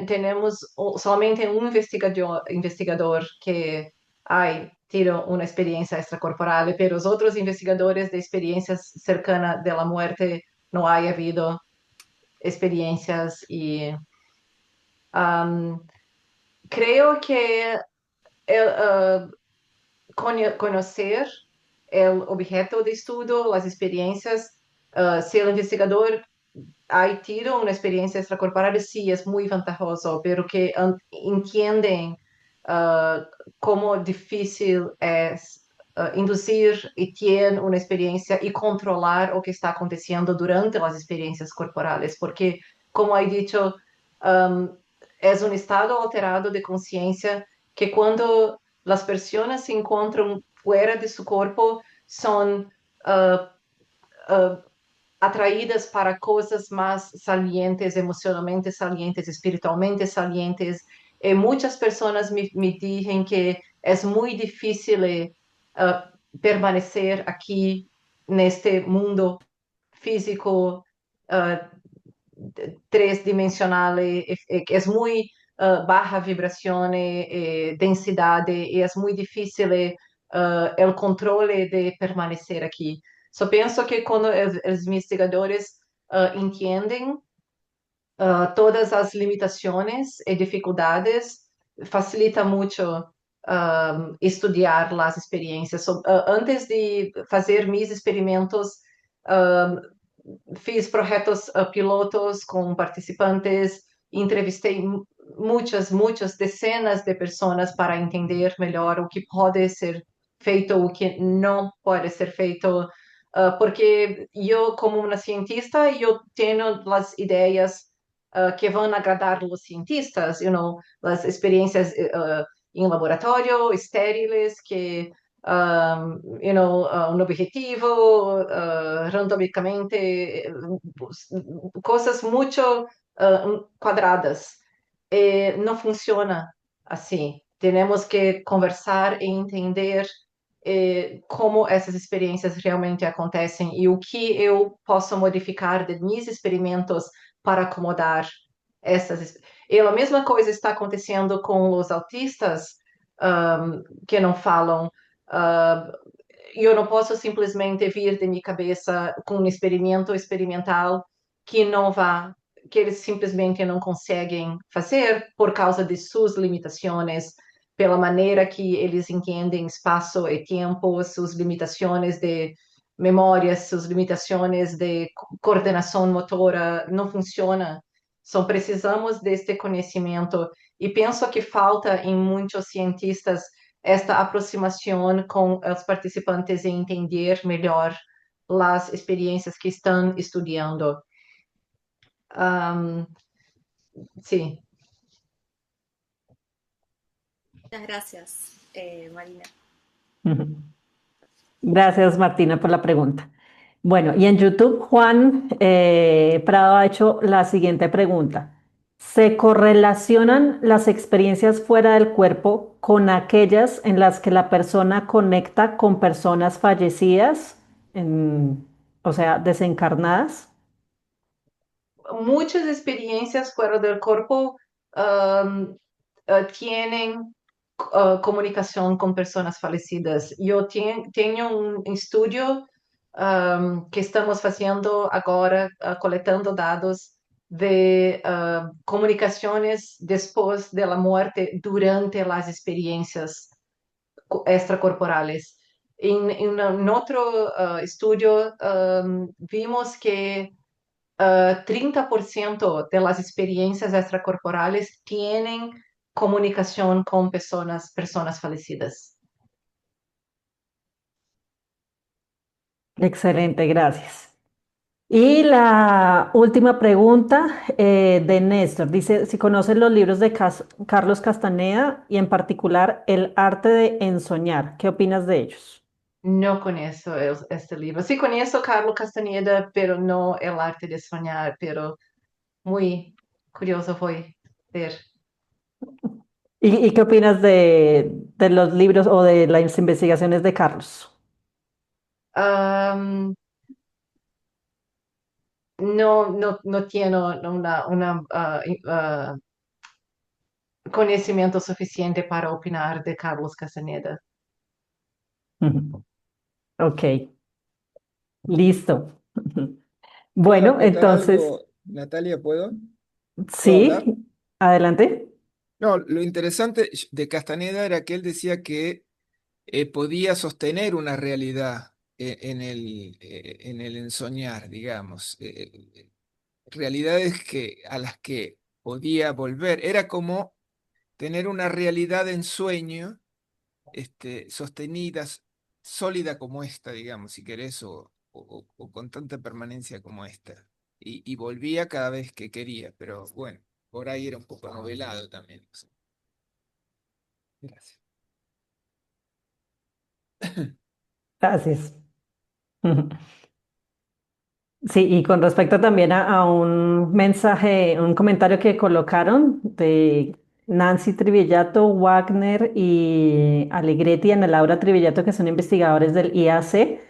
tenemos solamente un investigador que ha tenido una experiencia extracorporal, pero los otros investigadores de experiencias cercanas de la muerte no ha habido experiencias y um, creo que conocer el objeto de estudio, las experiencias, si el investigador ha tenido una experiencia extracorporal, sí, es muy ventajoso, pero que entienden cómo difícil es inducir y tienen una experiencia y controlar lo que está aconteciendo durante las experiencias corporales, porque, como he dicho, es un estado alterado de conciencia que cuando las personas se encuentran fuera de su cuerpo son atraídas para cosas más salientes, emocionalmente salientes, espiritualmente salientes. Muchas personas me dicen que es muy difícil permanecer aquí en este mundo físico tridimensional, que es muy baja vibración, densidad, y es muy difícil el control de permanecer aquí. Só penso que quando os investigadores entendem todas as limitações e dificuldades, facilita muito estudar as experiências. So, antes de fazer meus experimentos, fiz projetos pilotos com participantes, entrevistei muitas dezenas de pessoas para entender melhor o que pode ser feito, o que não pode ser feito, porque eu, como uma cientista, eu tenho as ideias que vão agradar os cientistas, as experiências em laboratório, estériles, que un objetivo, randómicamente, cosas mucho cuadradas. no funciona assim. Temos que conversar e entender como essas experiências realmente acontecem e o que eu posso modificar de meus experimentos para acomodar essas. E a mesma coisa está acontecendo com os autistas que não falam. ah, eu não posso simplesmente vir de minha cabeça com um experimento experimental que não vá, que eles simplesmente não conseguem fazer por causa de suas limitações, pela maneira que eles entendem espaço e tempo, suas limitações de memória, suas limitações de coordenação motora, não funciona. Só precisamos deste conhecimento e penso que falta em muitos cientistas esta aproximação com os participantes e entender melhor as experiências que estão estudando. Um, sim. Muchas gracias, Marina. Ujú. Gracias, Martina, por la pregunta. Bueno, y en YouTube, Juan Prado ha hecho la siguiente pregunta. ¿Se correlacionan las experiencias fuera del cuerpo con aquellas en las que la persona conecta con personas fallecidas, o sea, desencarnadas? Muchas experiencias fuera del cuerpo tienen comunicación con personas fallecidas. Yo tengo un estudio que estamos haciendo ahora, colectando datos de comunicaciones después de la muerte durante las experiencias extracorporales. En otro estudio vimos que 30% de las experiencias extracorporales tienen comunicación con personas fallecidas. Excelente, gracias. Y la última pregunta de Néstor. Dice, si conoces los libros de Carlos Castaneda y en particular El arte de ensoñar, ¿qué opinas de ellos? No conozco este libro. Sí conozco Carlos Castaneda, pero no El arte de soñar, pero muy curioso voy a ver. ¿Y qué opinas de los libros o de las investigaciones de Carlos? Um, no tengo conocimiento suficiente para opinar de Carlos Castaneda. Ujú. Ok, listo. ¿Puedo Bueno, acotar entonces, algo, Natalia? ¿Puedo hablar? sí, adelante. No, lo interesante de Castaneda era que él decía que podía sostener una realidad en el ensoñar, digamos. Realidades a las que podía volver. Era como tener una realidad en sueño, sostenida, sólida como esta, digamos, si querés, o con tanta permanencia como esta. Y volvía cada vez que quería, pero bueno, por ahí era un poco novelado también. No sé. Gracias. Gracias. Ujú. Sí, y con respecto también a un mensaje, un comentario que colocaron de Nancy Trivillato, Wagner y Alegretti y Ana Laura Trivillato, que son investigadores del IAC.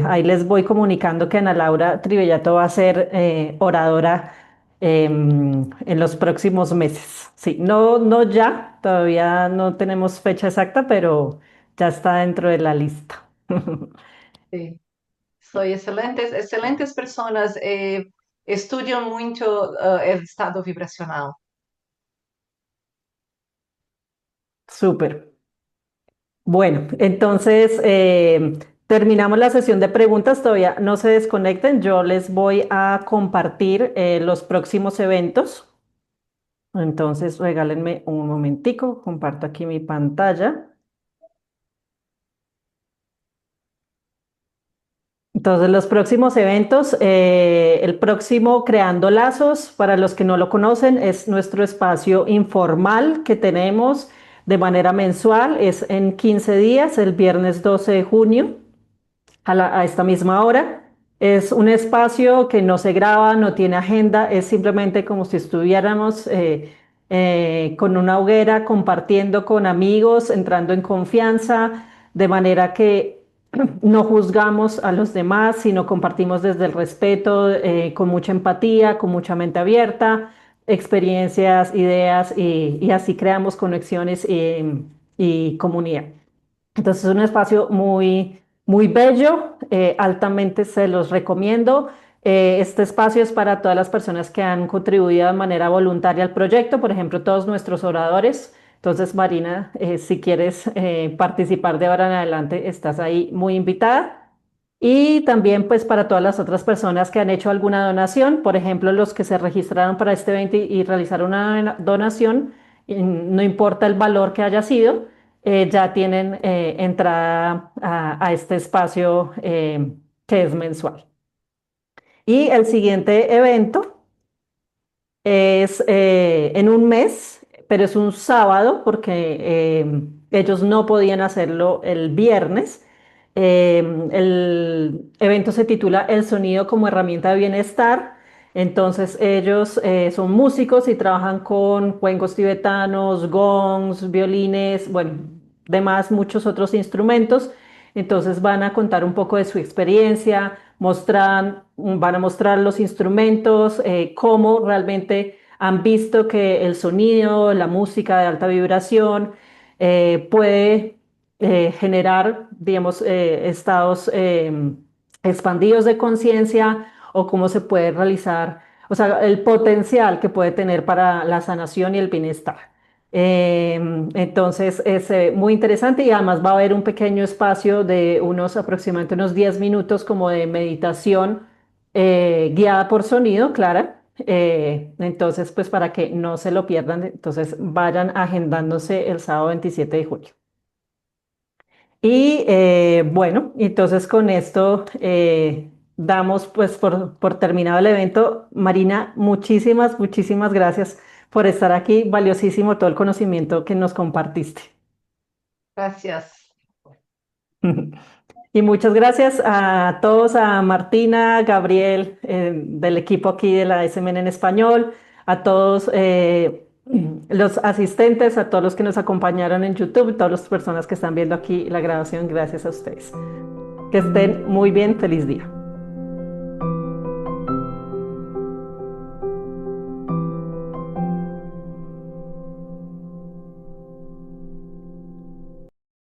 Ahí les voy comunicando que Ana Laura Trivillato va a ser oradora en los próximos meses. Sí, no, no ya, todavía no tenemos fecha exacta, pero ya está dentro de la lista. Sí. Soy excelentes personas. Estudio mucho el estado vibracional. Súper. Bueno, entonces terminamos la sesión de preguntas. Todavía no se desconecten. Yo les voy a compartir los próximos eventos. Entonces, regálenme un momentico. Comparto aquí mi pantalla. Entonces, los próximos eventos, el próximo Creando Lazos, para los que no lo conocen, es nuestro espacio informal que tenemos de manera mensual. Es en 15 días, el viernes 12 de junio. A esta misma hora. Es un espacio que no se graba, no tiene agenda, es simplemente como si estuviéramos con una hoguera, compartiendo con amigos, entrando en confianza, de manera que no juzgamos a los demás, sino compartimos desde el respeto, con mucha empatía, con mucha mente abierta, experiencias, ideas y así creamos conexiones y comunidad. Entonces es un espacio muy bello, altamente se los recomiendo. Este espacio es para todas las personas que han contribuido de manera voluntaria al proyecto, por ejemplo, todos nuestros oradores. Entonces, Marina, si quieres participar de ahora en adelante, estás ahí muy invitada. Y también pues para todas las otras personas que han hecho alguna donación, por ejemplo, los que se registraron para este evento y realizaron una donación, no importa el valor que haya sido, ya tienen entrada a este espacio que es mensual. Y el siguiente evento es en un mes, pero es un sábado porque ellos no podían hacerlo el viernes. El evento se titula El sonido como herramienta de bienestar. Entonces ellos son músicos y trabajan con cuencos tibetanos, gongs, violines, bueno, demás muchos otros instrumentos. Entonces van a contar un poco de su experiencia, van a mostrar los instrumentos, cómo realmente han visto que el sonido, la música de alta vibración puede generar, digamos, estados expandidos de conciencia o cómo se puede realizar, o sea, el potencial que puede tener para la sanación y el bienestar. Entonces es muy interesante y además va a haber un pequeño espacio de aproximadamente unos 10 minutos como de meditación guiada por sonido, Clara. Entonces, pues para que no se lo pierdan, entonces vayan agendándose el sábado 27 de julio. Y bueno, entonces con esto damos pues por terminado el evento. Marina, muchísimas gracias por estar aquí. Valiosísimo todo el conocimiento que nos compartiste. Gracias. Y muchas gracias a todos, a Martina, Gabriel, del equipo aquí de la SMN en español, a todos los asistentes, a todos los que nos acompañaron en YouTube, todas las personas que están viendo aquí la grabación, gracias a ustedes. Que estén muy bien, feliz día.